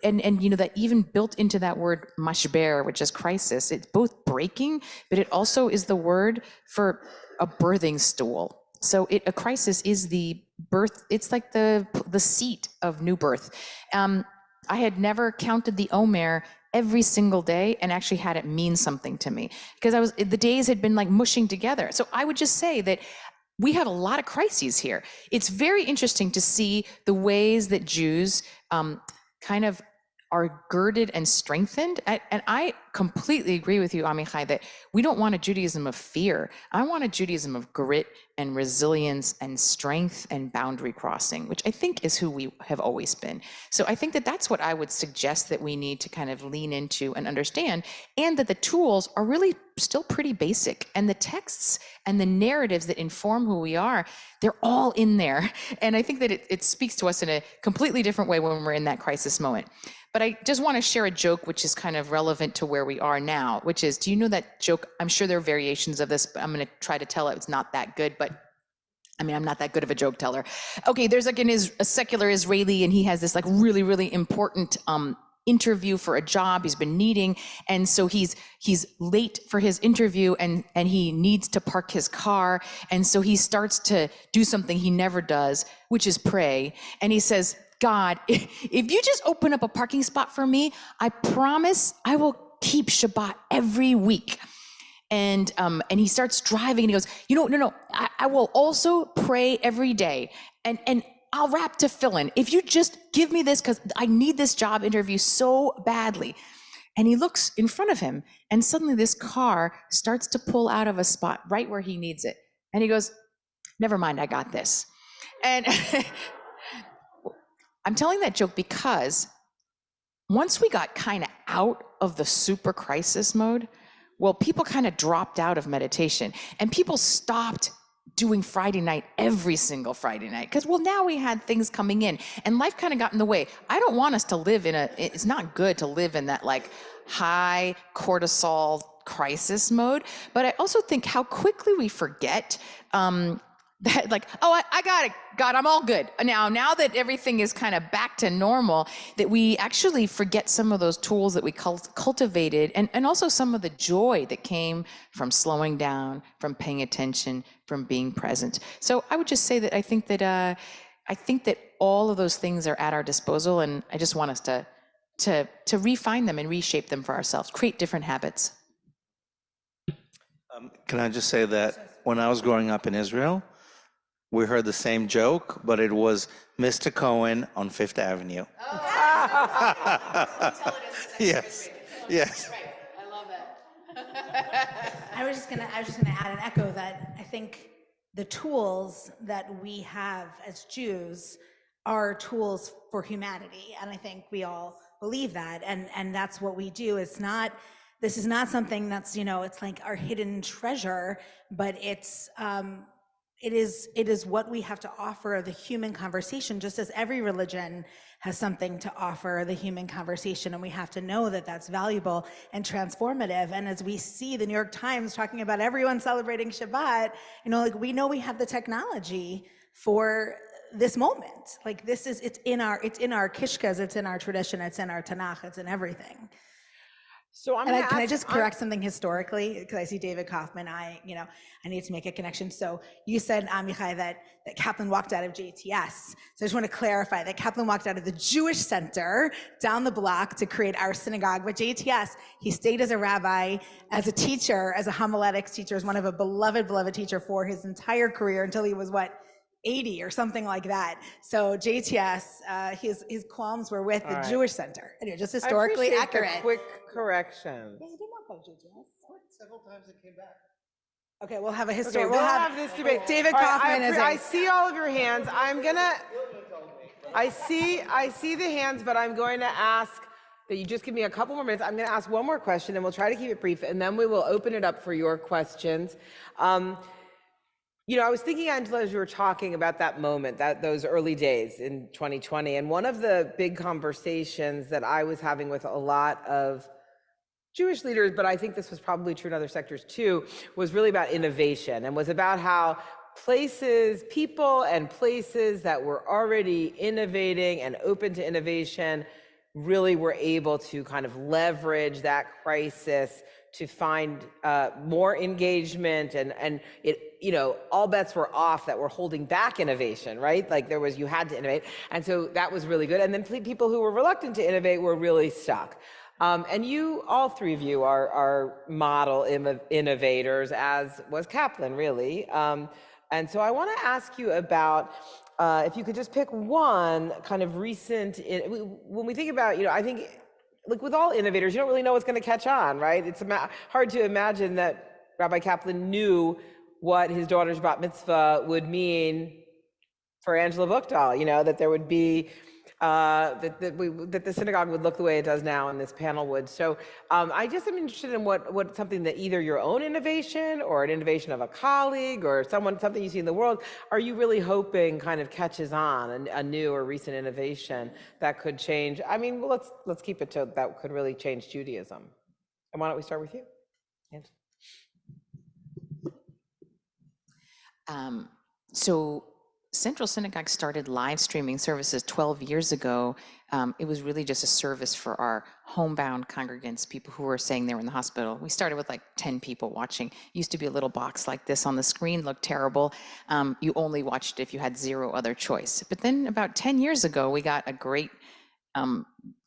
And you know, that even built into that word mashber, which is crisis, it's both breaking, but it also is the word for a birthing stool. So a crisis is the birth, it's like the seat of new birth. I had never counted the Omer every single day and actually had it mean something to me, because the days had been like mushing together. So I would just say that we have a lot of crises here. It's very interesting to see the ways that Jews kind of are girded and strengthened. And I completely agree with you, Amichai, that we don't want a Judaism of fear. I want a Judaism of grit and resilience and strength and boundary crossing, which I think is who we have always been. So I think that that's what I would suggest that we need to kind of lean into and understand, and that the tools are really still pretty basic. And the texts and the narratives that inform who we are, they're all in there. And I think that it speaks to us in a completely different way when we're in that crisis moment. But I just want to share a joke which is kind of relevant to where we are now, which is, do you know that joke? I'm sure there are variations of this, but I'm going to try to tell it. It's not that good, but I mean, I'm not that good of a joke teller. Okay, there's like a secular Israeli, and he has this like really, really important interview for a job he's been needing. And so he's late for his interview, and he needs to park his car. And so he starts to do something he never does, which is pray. And he says, God, if you just open up a parking spot for me, I promise I will keep Shabbat every week. And he starts driving, and he goes, no, I will also pray every day, and I'll wrap tefillin if you just give me this, because I need this job interview so badly. And he looks in front of him, and suddenly this car starts to pull out of a spot right where he needs it. And he goes, never mind, I got this. And I'm telling that joke because once we got kind of out of the super crisis mode, well, people kind of dropped out of meditation, and people stopped doing Friday night every single Friday night, because, well, now we had things coming in and life kind of got in the way. I don't want us to live it's not good to live in that like high cortisol crisis mode, but I also think how quickly we forget that, like, oh, I got it, God, I'm all good. Now that everything is kind of back to normal, that we actually forget some of those tools that we cultivated, and also some of the joy that came from slowing down, from paying attention, from being present. So I would just say that I think that all of those things are at our disposal, and I just want us to refine them and reshape them for ourselves, create different habits. Can I just say that when I was growing up in Israel, we heard the same joke, but it was Mr. Cohen on Fifth Avenue. Yes, yes. Right, I love that. I was just gonna add and echo that. I think the tools that we have as Jews are tools for humanity, and I think we all believe that, and that's what we do. This is not something that's, it's like our hidden treasure, but it is what we have to offer the human conversation, just as every religion has something to offer the human conversation, and we have to know that that's valuable and transformative. And as we see the New York Times talking about everyone celebrating Shabbat, we know we have the technology for this moment. Like it's in our kishkas, it's in our tradition, it's in our Tanakh, it's in everything. So can I just correct something historically, because I see David Kaufman. I need to make a connection. So you said, Amichai, that Kaplan walked out of JTS. So I just want to clarify that Kaplan walked out of the Jewish Center down the block to create our synagogue. But JTS, he stayed as a rabbi, as a teacher, as a homiletics teacher, as one of a beloved teacher for his entire career until he was 80 or something like that. So JTS, his qualms were with the Jewish Center. Anyway, just historically accurate. The quick correction. Yeah, he did not go to JTS. Several times it came back. Okay, we'll have a history. Okay, we'll have this debate. David All Kaufman is. I see all of your hands. I see the hands, but I'm going to ask that you just give me a couple more minutes. I'm going to ask one more question, and we'll try to keep it brief, and then we will open it up for your questions. I was thinking, Angela, as you were talking about that moment, those early days in 2020, and one of the big conversations that I was having with a lot of Jewish leaders, but I think this was probably true in other sectors too, was really about innovation, and was about how people and places that were already innovating and open to innovation really were able to kind of leverage that crisis to find more engagement, and it, you know, all bets were off that were holding back innovation, right? Like there was, you had to innovate. And so that was really good. And then people who were reluctant to innovate were really stuck. And you, all three of you are model innovators, as was Kaplan, really. And so I want to ask you about, if you could just pick one kind of recent, when we think about, you know, I think, like with all innovators, you don't really know what's going to catch on, right? It's hard to imagine that Rabbi Kaplan knew what his daughter's bat mitzvah would mean for Angela Buchdahl, you know, that there would be, that the synagogue would look the way it does now and this panel would. So I just am interested in what something that either your own innovation or an innovation of a colleague or something you see in the world, are you really hoping kind of catches on, a new or recent innovation that could change? I mean, well, let's keep it to that could really change Judaism. And why don't we start with you, Angela? So Central Synagogue started live streaming services 12 years ago. It was really just a service for our homebound congregants, people who were saying they were in the hospital. We started with like 10 people watching. It used to be a little box like this on the screen, looked terrible. You only watched it if you had zero other choice. But then about 10 years ago, we got a great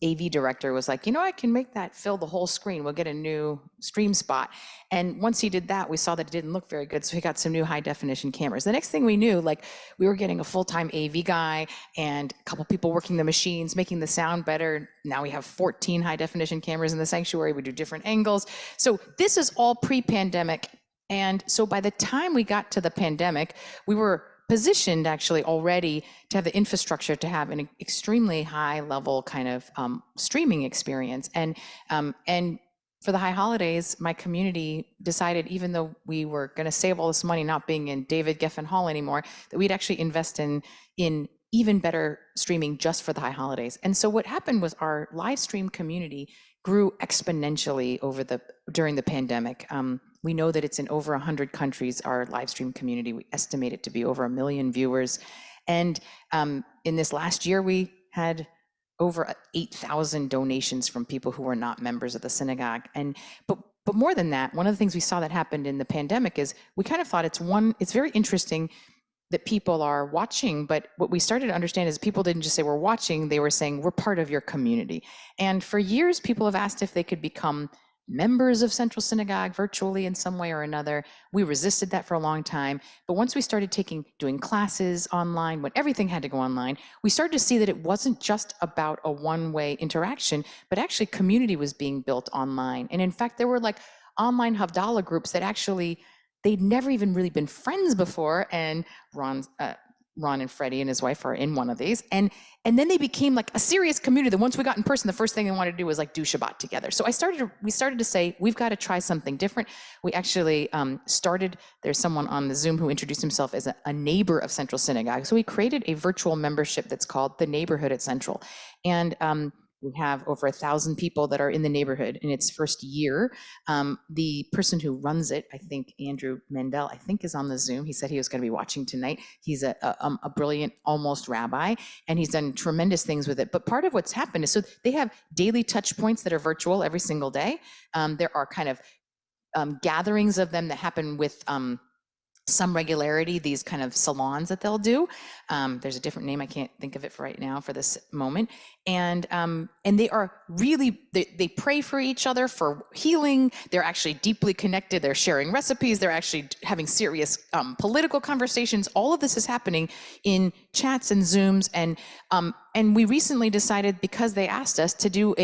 AV director was like, you know, I can make that fill the whole screen. We'll get a new stream spot. And once he did that, we saw that it didn't look very good. So he got some new high definition cameras. The next thing we knew, like we were getting a full-time AV guy and a couple people working the machines, making the sound better. Now we have 14 high definition cameras in the sanctuary. We do different angles. So this is all pre-pandemic. And so by the time we got to the pandemic, we were positioned actually already to have the infrastructure to have an extremely high level kind of streaming experience. And for the high holidays, my community decided, even though we were going to save all this money not being in David Geffen Hall anymore, that we'd actually invest in even better streaming just for the high holidays. And so what happened was our live stream community grew exponentially during the pandemic. We know that it's in over 100 countries, our live stream community. We estimate it to be over 1 million viewers. And in this last year, we had over 8,000 donations from people who were not members of the synagogue. But more than that, one of the things we saw that happened in the pandemic is we kind of thought it's very interesting that people are watching, but what we started to understand is people didn't just say we're watching, they were saying we're part of your community. And for years, people have asked if they could become members of Central Synagogue virtually in some way or another. We resisted that for a long time. But once we started doing classes online, when everything had to go online, we started to see that it wasn't just about a one-way interaction, but actually community was being built online. And in fact, there were like online Havdalah groups that actually, they'd never even really been friends before. And Ron and Freddie and his wife are in one of these. And then they became like a serious community that once we got in person, the first thing they wanted to do was like do Shabbat together. So we started to say, we've got to try something different. We actually there's someone on the Zoom who introduced himself as a neighbor of Central Synagogue. So we created a virtual membership that's called the Neighborhood at Central. And we have over 1,000 people that are in the neighborhood in its first year. The person who runs it, I think Andrew Mendel, I think is on the Zoom. He said he was going to be watching tonight. He's a brilliant, almost rabbi, and he's done tremendous things with it. But part of what's happened is, so they have daily touch points that are virtual every single day. There are kind of gatherings of them that happen with some regularity, these kind of salons that they'll do. There's a different name, I can't think of it for right now for this moment. And they are really, they pray for each other for healing. They're actually deeply connected. They're sharing recipes. They're actually having serious political conversations. All of this is happening in chats and Zooms. And we recently decided, because they asked us to do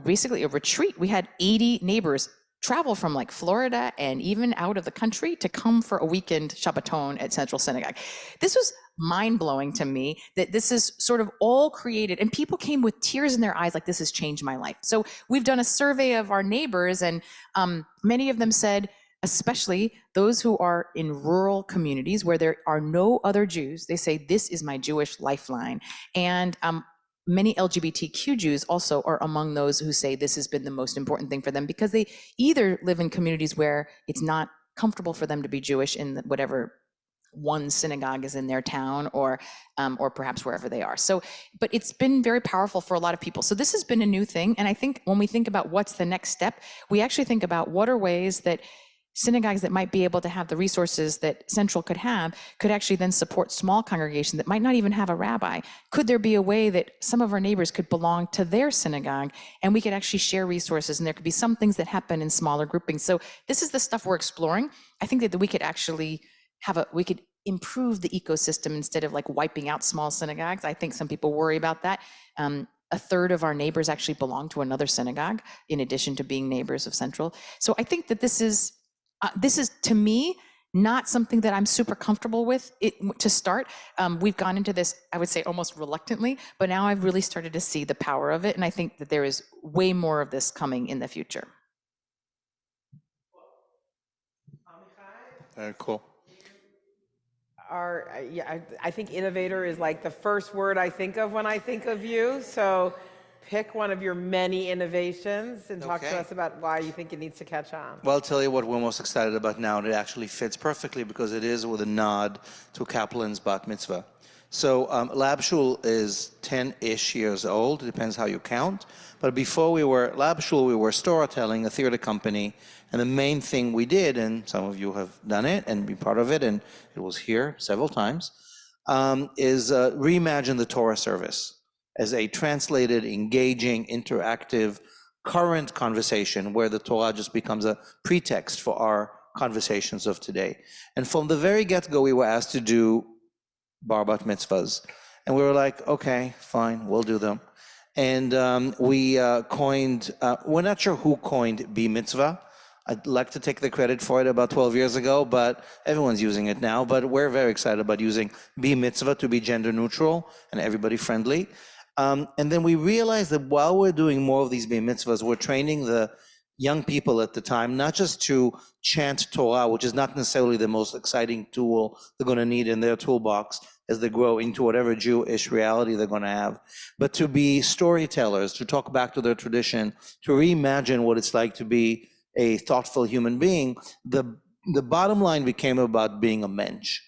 basically a retreat. We had 80 neighbors travel from like Florida and even out of the country to come for a weekend Shabbaton at Central Synagogue. This was mind-blowing to me that this is sort of all created, and people came with tears in their eyes like, this has changed my life. So we've done a survey of our neighbors, and many of them said, especially those who are in rural communities where there are no other Jews, they say, this is my Jewish lifeline. And many LGBTQ Jews also are among those who say this has been the most important thing for them, because they either live in communities where it's not comfortable for them to be Jewish in whatever one synagogue is in their town or perhaps wherever they are. So, but it's been very powerful for a lot of people. So this has been a new thing. And I think when we think about what's the next step, we actually think about what are ways that synagogues that might be able to have the resources that Central could have could actually then support small congregations that might not even have a rabbi. Could there be a way that some of our neighbors could belong to their synagogue and we could actually share resources, and there could be some things that happen in smaller groupings? So this is the stuff we're exploring. I think that we could actually we could improve the ecosystem instead of like wiping out small synagogues. I think some people worry about that. A third of our neighbors actually belong to another synagogue in addition to being neighbors of Central. So I think that this is to me not something that I'm super comfortable with to start. We've gone into this, I would say, almost reluctantly, but now I've really started to see the power of it, and I think that there is way more of this coming in the future. Very cool. I think innovator is like the first word I think of when I think of you. So pick one of your many innovations and talk to us about why you think it needs to catch on. Well, I'll tell you what we're most excited about now, and it actually fits perfectly because it is with a nod to Kaplan's bat mitzvah. So Lab Shul is 10-ish years old. It depends how you count. But before we were Lab Shul, we were storytelling, a theater company. And the main thing we did, and some of you have done it and been part of it, and it was here several times, is reimagine the Torah service as a translated, engaging, interactive, current conversation where the Torah just becomes a pretext for our conversations of today. And from the very get-go, we were asked to do bar bat mitzvahs. And we were like, okay, fine, we'll do them. And we coined, we're not sure who coined B mitzvah. I'd like to take the credit for it about 12 years ago, but everyone's using it now. But we're very excited about using B mitzvah to be gender neutral and everybody friendly. And then we realized that while we're doing more of these B mitzvahs, we're training the young people at the time, not just to chant Torah, which is not necessarily the most exciting tool they're going to need in their toolbox as they grow into whatever Jewish reality they're going to have, but to be storytellers, to talk back to their tradition, to reimagine what it's like to be a thoughtful human being. The bottom line became about being a mensch,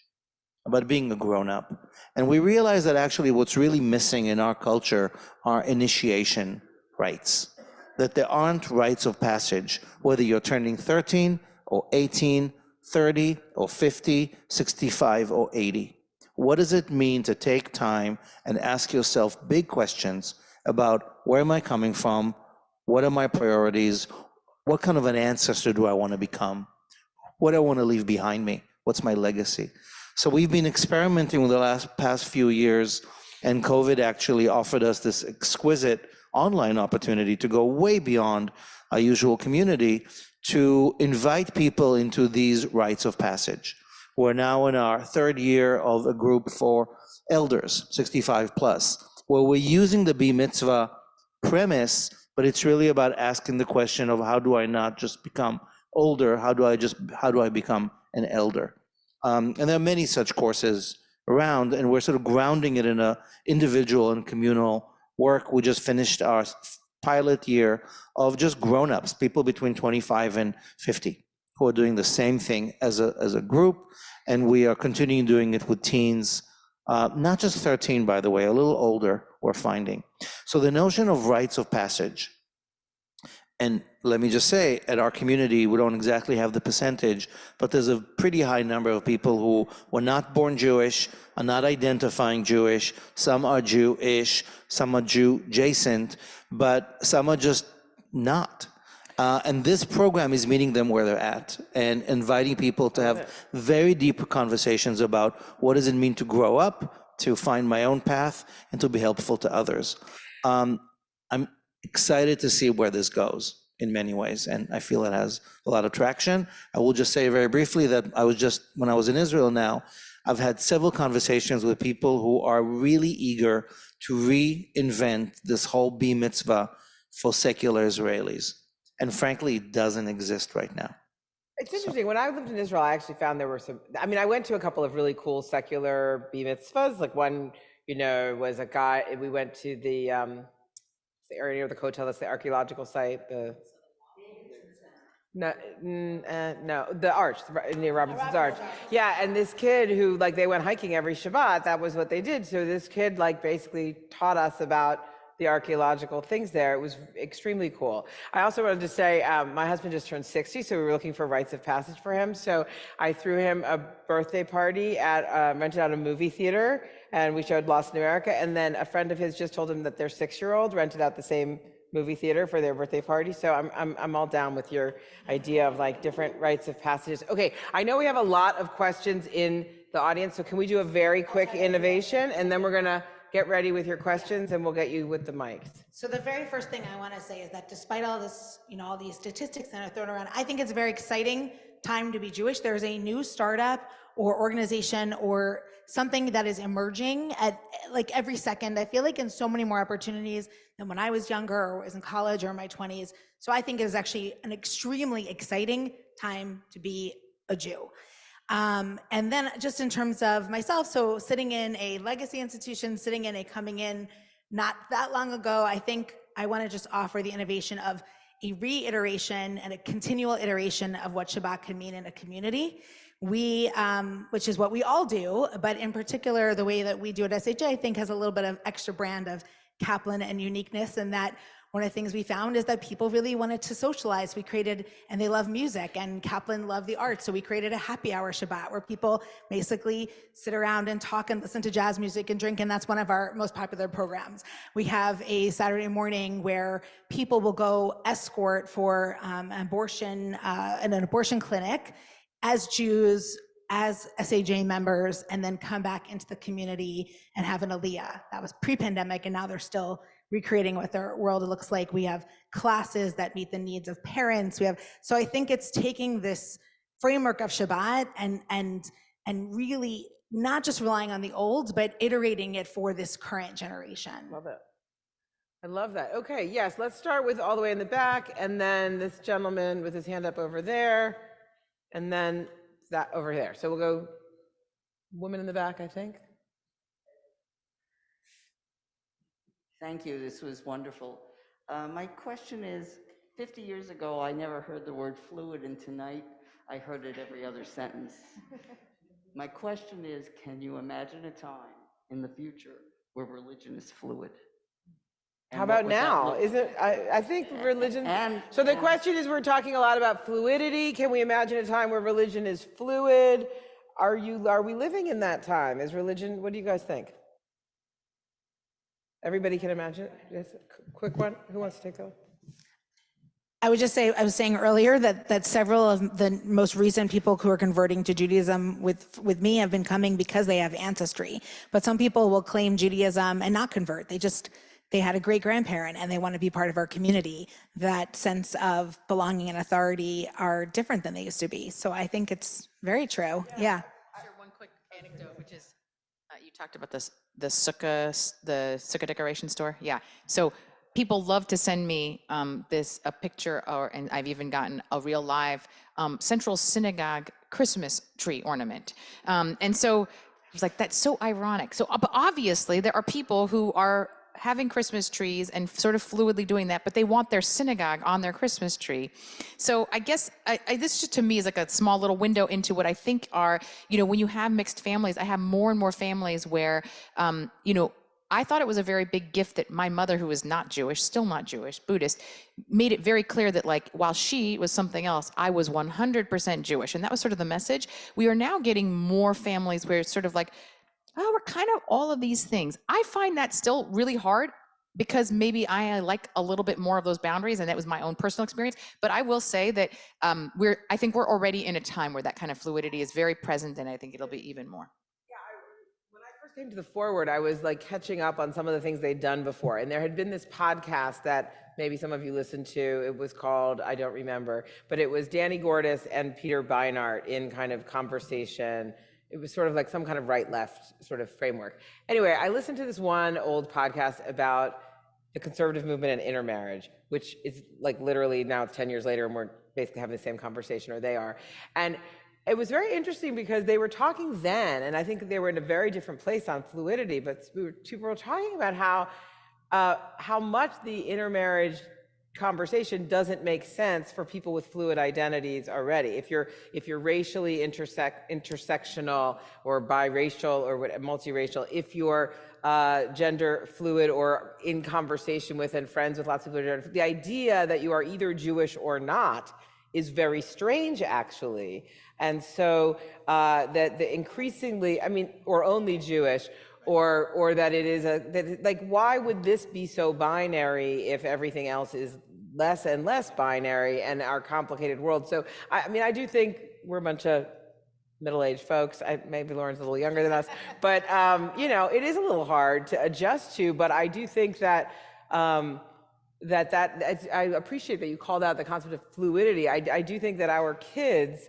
about being a grown-up. And we realized that actually what's really missing in our culture are initiation rites, that there aren't rites of passage, whether you're turning 13 or 18, 30 or 50, 65 or 80. What does it mean to take time and ask yourself big questions about where am I coming from? What are my priorities? What kind of an ancestor do I want to become? What do I want to leave behind me? What's my legacy? So we've been experimenting with the past few years, and COVID actually offered us this exquisite online opportunity to go way beyond our usual community to invite people into these rites of passage. We're now in our third year of a group for elders, 65 plus, where we're using the B mitzvah premise, but it's really about asking the question of how do I not just become older, how do I become an elder? And there are many such courses around, and we're sort of grounding it in a individual and communal work. We just finished our pilot year of just grown-ups, people between 25 and 50, who are doing the same thing as a group, and we are continuing doing it with teens, not just 13, by the way, a little older, we're finding. So the notion of rites of passage, and let me just say, at our community, we don't exactly have the percentage, but there's a pretty high number of people who were not born Jewish, are not identifying Jewish. Some are Jewish, some are Jew-adjacent, but some are just not. And this program is meeting them where they're at and inviting people to have very deep conversations about what does it mean to grow up, to find my own path, and to be helpful to others. I'm excited to see where this goes in many ways, and I feel it has a lot of traction. I will just say very briefly that when I was in Israel now, I've had several conversations with people who are really eager to reinvent this whole B mitzvah for secular Israelis. And frankly, it doesn't exist right now. It's interesting. When I lived in Israel, I actually found there were I went to a couple of really cool secular B mitzvahs. Like one, was a guy, we went to the area near the Kotel, that's the archaeological site, No, no, the arch, near Robinson's Arch. Yeah, and this kid who, like, they went hiking every Shabbat, that was what they did. So this kid, like, basically taught us about the archaeological things there. It was extremely cool. I also wanted to say, my husband just turned 60, so we were looking for rites of passage for him. So I threw him a birthday party at, rented out a movie theater, and we showed Lost in America. And then a friend of his just told him that their 6-year-old rented out the same movie theater for their birthday party. So I'm all down with your idea of like different rites of passages. Okay, I know we have a lot of questions in the audience, so can we do a very quick innovation, and then we're gonna get ready with your questions and we'll get you with the mics. So the very first thing I want to say is that despite all this, all these statistics that are thrown around, I think it's a very exciting time to be Jewish. There's a new startup or organization or something that is emerging at like every second. I feel like in so many more opportunities than when I was younger or was in college or in my 20s. So I think it is actually an extremely exciting time to be a Jew. And then just in terms of myself, so sitting in a legacy institution, sitting in a coming in not that long ago, I think I want to just offer the innovation of a reiteration and a continual iteration of what Shabbat can mean in a community. We, which is what we all do, but in particular, the way that we do at SAJ, I think has a little bit of extra brand of Kaplan and uniqueness, and that one of the things we found is that people really wanted to socialize. We created, and they love music, and Kaplan loved the arts, so we created a happy hour Shabbat where people basically sit around and talk and listen to jazz music and drink, and that's one of our most popular programs. We have a Saturday morning where people will go escort for abortion in an abortion clinic as Jews, as SAJ members, and then come back into the community and have an aliyah. That was pre-pandemic, and now they're still recreating what their world looks like. We have classes that meet the needs of parents. So I think it's taking this framework of Shabbat and really not just relying on the old, but iterating it for this current generation. Love it. I love that. Okay, yes, let's start with all the way in the back, and then this gentleman with his hand up over there, and then that over there. So we'll go woman in the back, I think. Thank you, this was wonderful. My question is, 50 years ago, I never heard the word fluid, and tonight I heard it every other sentence. My question is, can you imagine a time in the future where religion is fluid? How about now? I think religion, so the question is, we're talking a lot about fluidity. Can we imagine a time where religion is fluid? Are we living in that time? Is religion, what do you guys think? Everybody can imagine? Yes, quick one. Who wants to take that one? I would just say, I was saying earlier that several of the most recent people who are converting to Judaism with me have been coming because they have ancestry. But some people will claim Judaism and not convert. They had a great grandparent and they want to be part of our community. That sense of belonging and authority are different than they used to be. So I think it's very true. Yeah. Share one quick anecdote, which is you talked about the sukkah decoration store. Yeah. So people love to send me a picture, and I've even gotten a real live Central Synagogue Christmas tree ornament. And so I was like, that's so ironic. So but obviously there are people who are having Christmas trees and sort of fluidly doing that, but they want their synagogue on their Christmas tree. So I guess this just to me is like a small little window into what I think are, when you have mixed families, I have more and more families where, I thought it was a very big gift that my mother, who is not Jewish, still not Jewish, Buddhist, made it very clear that like, while she was something else, I was 100% Jewish. And that was sort of the message. We are now getting more families where it's sort of like, oh, we're kind of all of these things. I find that still really hard because maybe I like a little bit more of those boundaries, and that was my own personal experience. But I will say that I think we're already in a time where that kind of fluidity is very present, and I think it'll be even more. Yeah, when I first came to the Forward, I was like catching up on some of the things they'd done before, and there had been this podcast that maybe some of you listened to. It was called, I don't remember, but it was Danny Gordis and Peter Beinart in kind of conversation. It was sort of like some kind of right-left sort of framework. Anyway, I listened to this one old podcast about the conservative movement and intermarriage, which is like literally now it's 10 years later and we're basically having the same conversation, or they are. And it was very interesting because they were talking then, and I think they were in a very different place on fluidity, but people were talking about how much the intermarriage conversation doesn't make sense for people with fluid identities already. If you're racially intersectional or biracial or multiracial, if you're gender fluid or in conversation with and friends with lots of people, the idea that you are either Jewish or not is very strange, actually. And so that the increasingly, I mean, or only Jewish, or that it is like, why would this be so binary if everything else is less and less binary in our complicated world? So, I mean, I do think we're a bunch of middle-aged folks. Maybe Lauren's a little younger than us, but you know, it is a little hard to adjust to. But I do think that I appreciate that you called out the concept of fluidity. I do think that our kids,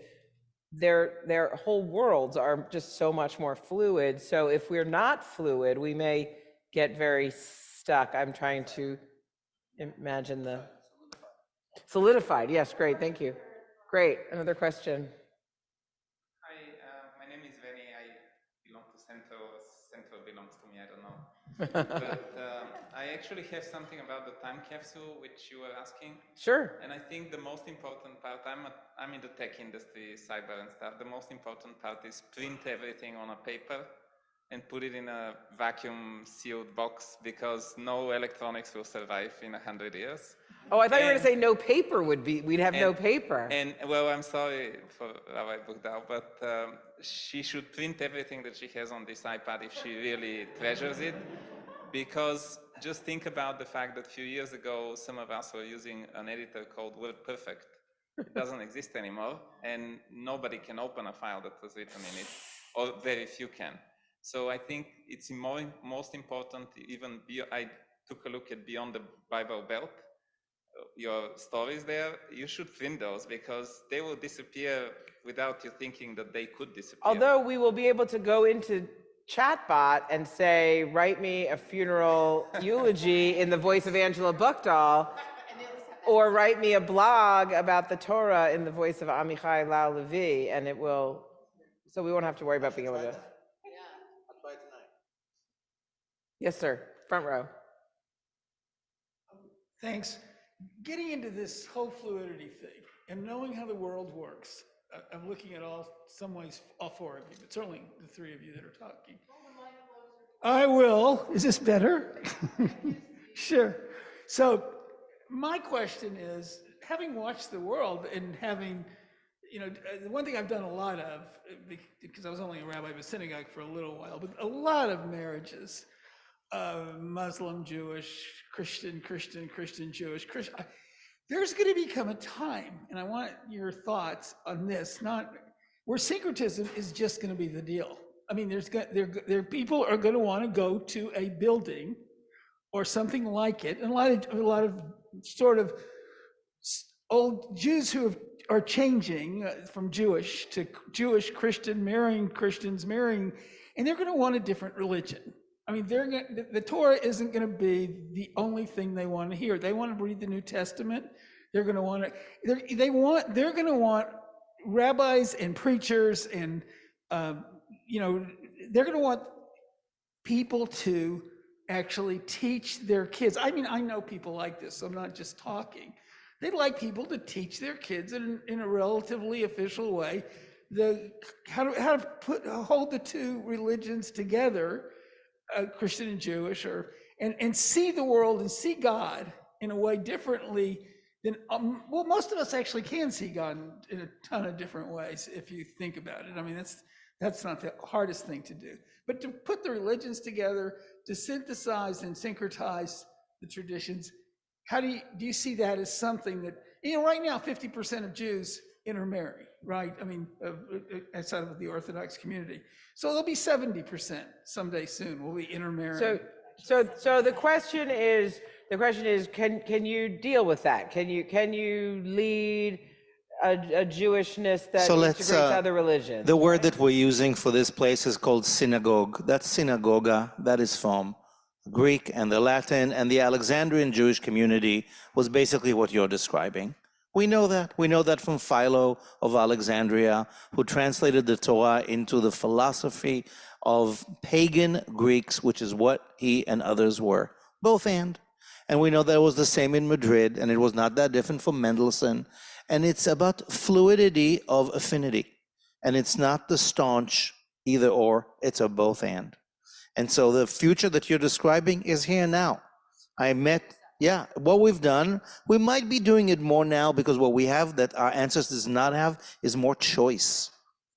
their whole worlds are just so much more fluid. So if we're not fluid, we may get very stuck. I'm trying to imagine the solidified. Yes, great, thank you. Great, another question. Hi, my name is Veni. I belong to Centro. Centro belongs to me, I don't know. But I actually have something about the time capsule, which you were asking. Sure. And I think the most important part, I'm in the tech industry, cyber and stuff. The most important part is print everything on a paper and put it in a vacuum sealed box, because no electronics will survive in 100 years. Oh, I thought you were going to say no paper we'd have no paper. And well, I'm sorry for Rabbi Bugdal, but she should print everything that she has on this iPad if she really treasures it. Because just think about the fact that a few years ago, some of us were using an editor called WordPerfect. It doesn't exist anymore, and nobody can open a file that was written in it, or very few can. So I think it's most important, I took a look at Beyond the Bible Belt, your stories there, you should print those, because they will disappear without you thinking that they could disappear. Although we will be able to go into chatbot and say, write me a funeral eulogy in the voice of Angela Buchdahl, or write me a blog about the Torah in the voice of Amichai Lau Levi, and it will, so we won't have to worry about being able to. Yes, sir, front row. Thanks. Getting into this whole fluidity thing and knowing how the world works, I'm looking at some ways, all four of you, but certainly the three of you that are talking. I will. Is this better? Sure. So my question is, having watched the world and having, you know, the one thing I've done a lot of, because I was only a rabbi of a synagogue for a little while, but a lot of marriages, Muslim, Jewish, Christian, Jewish, Christian. There's going to become a time, and I want your thoughts on this, not where syncretism is just going to be the deal. I mean, there people are going to want to go to a building or something like it, and a lot of sort of old Jews who are changing from Jewish to Jewish, Christian, marrying Christians, and they're going to want a different religion. I mean, the Torah isn't going to be the only thing they want to hear. They want to read the New Testament. They're going to want to. They're going to want rabbis and preachers, and you know, they're going to want people to actually teach their kids. I mean, I know people like this, so I'm not just talking. They'd like people to teach their kids in a relatively official way how to hold the two religions together. Christian and Jewish, and see the world and see God in a way differently than, well, most of us actually can see God in a ton of different ways if you think about it. I mean, that's not the hardest thing to do. But to put the religions together, to synthesize and syncretize the traditions, how do you see that as something that, you know, right now 50% of Jews intermarry, right? I mean, outside of the Orthodox community. So there'll be 70% someday soon will be intermarrying. So the question is, can you deal with that? Can you lead a Jewishness that integrates other religions? The word that we're using for this place is called synagogue. That's synagoga. That is from Greek and the Latin, and the Alexandrian Jewish community was basically what you're describing. We know that. We know that from Philo of Alexandria, who translated the Torah into the philosophy of pagan Greeks, which is what he and others were. Both and. And we know that it was the same in Madrid, and it was not that different from Mendelssohn. And it's about fluidity of affinity. And it's not the staunch either or, it's a both and. And so the future that you're describing is here now. What we've done, we might be doing it more now because what we have that our ancestors did not have is more choice.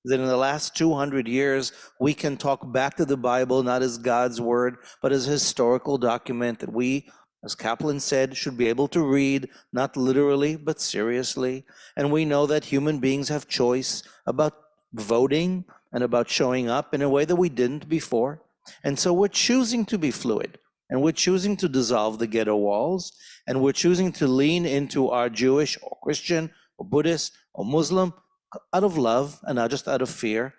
That in the last 200 years, we can talk back to the Bible, not as God's word, but as a historical document that we, as Kaplan said, should be able to read, not literally, but seriously. And we know that human beings have choice about voting and about showing up in a way that we didn't before. And so we're choosing to be fluid, and we're choosing to dissolve the ghetto walls, and we're choosing to lean into our Jewish or Christian or Buddhist or Muslim out of love and not just out of fear.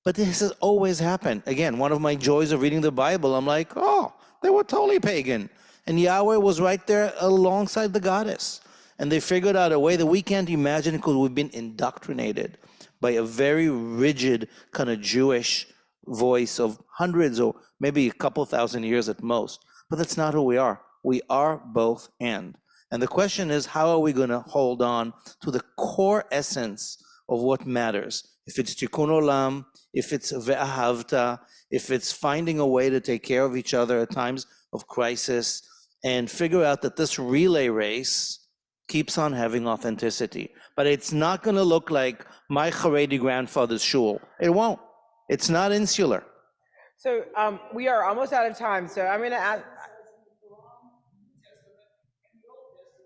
But this has always happened. Again, one of my joys of reading the Bible, I'm like, oh, they were totally pagan. And Yahweh was right there alongside the goddess. And they figured out a way that we can't imagine because we've been indoctrinated by a very rigid kind of Jewish voice of hundreds or maybe a couple thousand years at most. But that's not who we are. We are both and. And the question is, how are we going to hold on to the core essence of what matters? If it's tikkun olam, if it's ve'ahavta, if it's finding a way to take care of each other at times of crisis, and figure out that this relay race keeps on having authenticity. But it's not going to look like my Haredi grandfather's shul. It won't. It's not insular. So we are almost out of time. So I'm going to ask.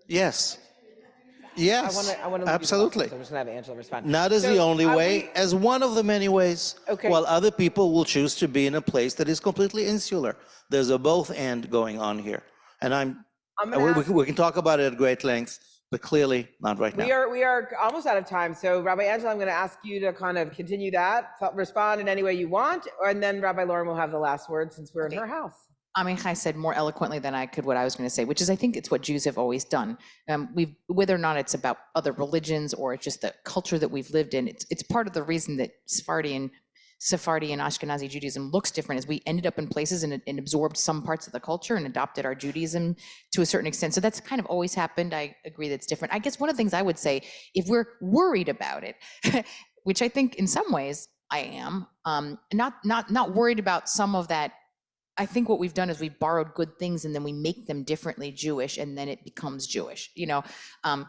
Yes. I want to Absolutely. I'm just going to have Angela respond. Not as the only way, as one of the many ways. Okay. While other people will choose to be in a place that is completely insular. There's a both and going on here. And we can talk about it at great length, but clearly not right now. We are almost out of time. So Rabbi Angela, I'm going to ask you to kind of continue that, respond in any way you want, and then Rabbi Lauren will have the last word since we're in her house. Amichai said more eloquently than I could what I was going to say, which is I think it's what Jews have always done. Whether or not it's about other religions or it's just the culture that we've lived in, it's part of the reason that Sephardi and Ashkenazi Judaism looks different is we ended up in places and absorbed some parts of the culture and adopted our Judaism to a certain extent. So that's kind of always happened. I agree that's different. I guess one of the things I would say, if we're worried about it, which I think in some ways I am, not worried about some of that. I think what we've done is we've borrowed good things and then we make them differently Jewish and then it becomes Jewish,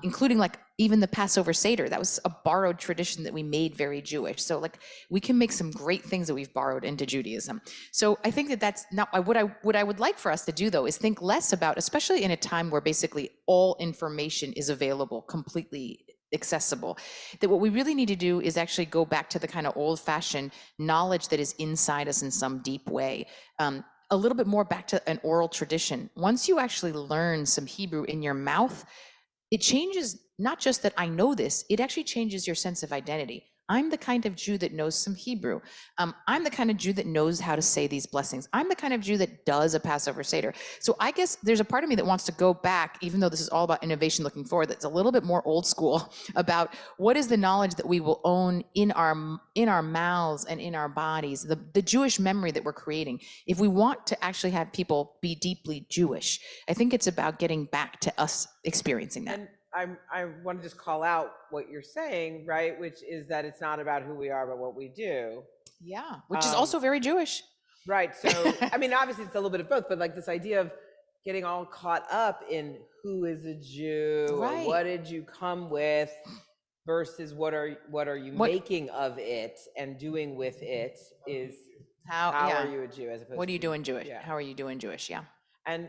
including like even the Passover Seder. That was a borrowed tradition that we made very Jewish. So like we can make some great things that we've borrowed into Judaism. So I think that's not what I would like for us to do though, is think less about, especially in a time where basically all information is available completely accessible, that what we really need to do is actually go back to the kind of old-fashioned knowledge that is inside us in some deep way. A little bit more back to an oral tradition. Once you actually learn some Hebrew in your mouth, it changes not just that I know this, it actually changes your sense of identity. I'm the kind of Jew that knows some Hebrew. I'm the kind of Jew that knows how to say these blessings. I'm the kind of Jew that does a Passover Seder. So I guess there's a part of me that wants to go back, even though this is all about innovation looking forward, that's a little bit more old school about what is the knowledge that we will own in our mouths and in our bodies, the Jewish memory that we're creating. If we want to actually have people be deeply Jewish, I think it's about getting back to us experiencing that. And I want to just call out what you're saying, right? Which is that it's not about who we are, but what we do. Yeah, which is also very Jewish. Right. So, I mean, obviously it's a little bit of both, but like this idea of getting all caught up in who is a Jew, Right. or what did you come with versus what are you making of it and doing with it is how are you a Jew as opposed what are you to doing Jewish? Yeah. How are you doing Jewish? Yeah. And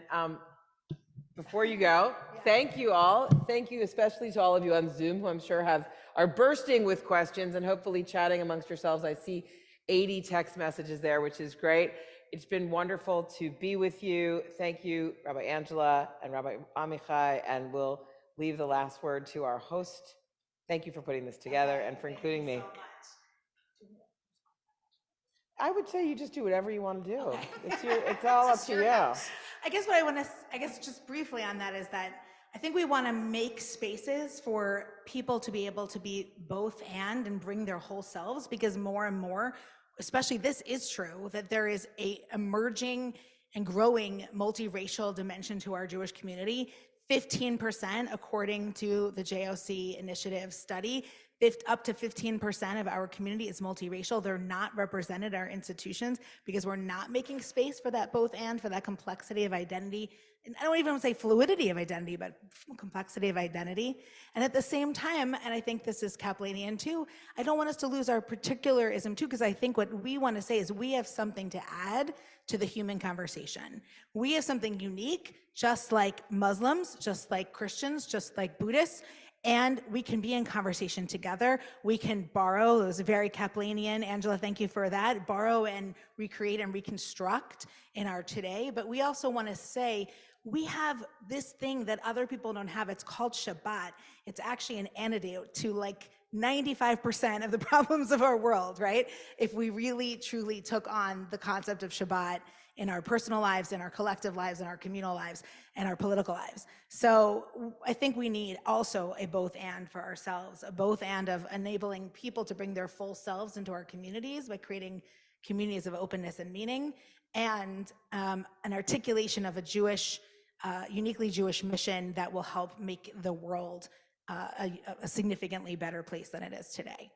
before you go, thank you all. Thank you especially to all of you on Zoom who I'm sure are bursting with questions and hopefully chatting amongst yourselves. I see 80 text messages there, which is great. It's been wonderful to be with you. Thank you, Rabbi Angela and Rabbi Amichai, and we'll leave the last word to our host. Thank you for putting this together and for including me. I would say you just do whatever you want to do. Okay. It's all up to you. I guess what I want to, just briefly on that is that I think we want to make spaces for people to be able to be both and bring their whole selves, because more and more, especially this is true, that there is a emerging and growing multiracial dimension to our Jewish community. 15%, according to the JOC initiative study, up to 15% of our community is multiracial. They're not represented in our institutions because we're not making space for that both and, for that complexity of identity. And I don't even want to say fluidity of identity, but complexity of identity. And at the same time, and I think this is Kaplanian too, I don't want us to lose our particularism too, because I think what we want to say is we have something to add to the human conversation. We have something unique, just like Muslims, just like Christians, just like Buddhists, and we can be in conversation together. We can borrow, it was very Kaplanian, Angela, thank you for that, borrow and recreate and reconstruct in our today. But we also want to say, we have this thing that other people don't have. It's called Shabbat. It's actually an antidote to like 95% of the problems of our world, right? If we really, truly took on the concept of Shabbat in our personal lives, in our collective lives, in our communal lives, and our political lives. So I think we need also a both and for ourselves, a both and of enabling people to bring their full selves into our communities by creating communities of openness and meaning, and an articulation of a Jewish, uniquely Jewish mission that will help make the world a significantly better place than it is today.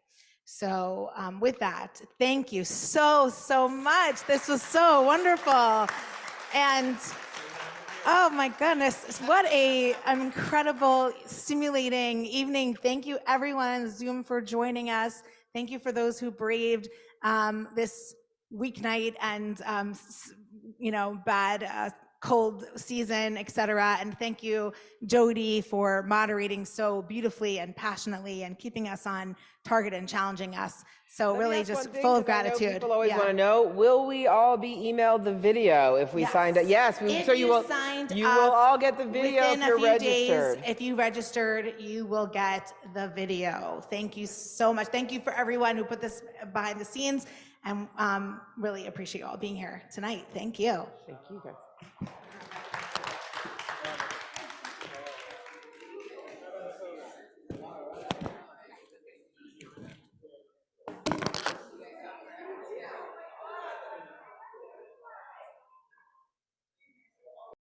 So with that, thank you so much. This was so wonderful. And oh my goodness, what an incredible, stimulating evening. Thank you everyone on Zoom for joining us. Thank you for those who braved this weeknight and bad cold season, etc. And thank you, Jody, for moderating so beautifully and passionately and keeping us on target and challenging us. So really just full of gratitude. People always want to know, will we all be emailed the video if we signed up? Yes, so you will all get the video if you're registered. If you registered, you will get the video. Thank you so much. Thank you for everyone who put this behind the scenes, and really appreciate you all being here tonight. Thank you. Thank you guys.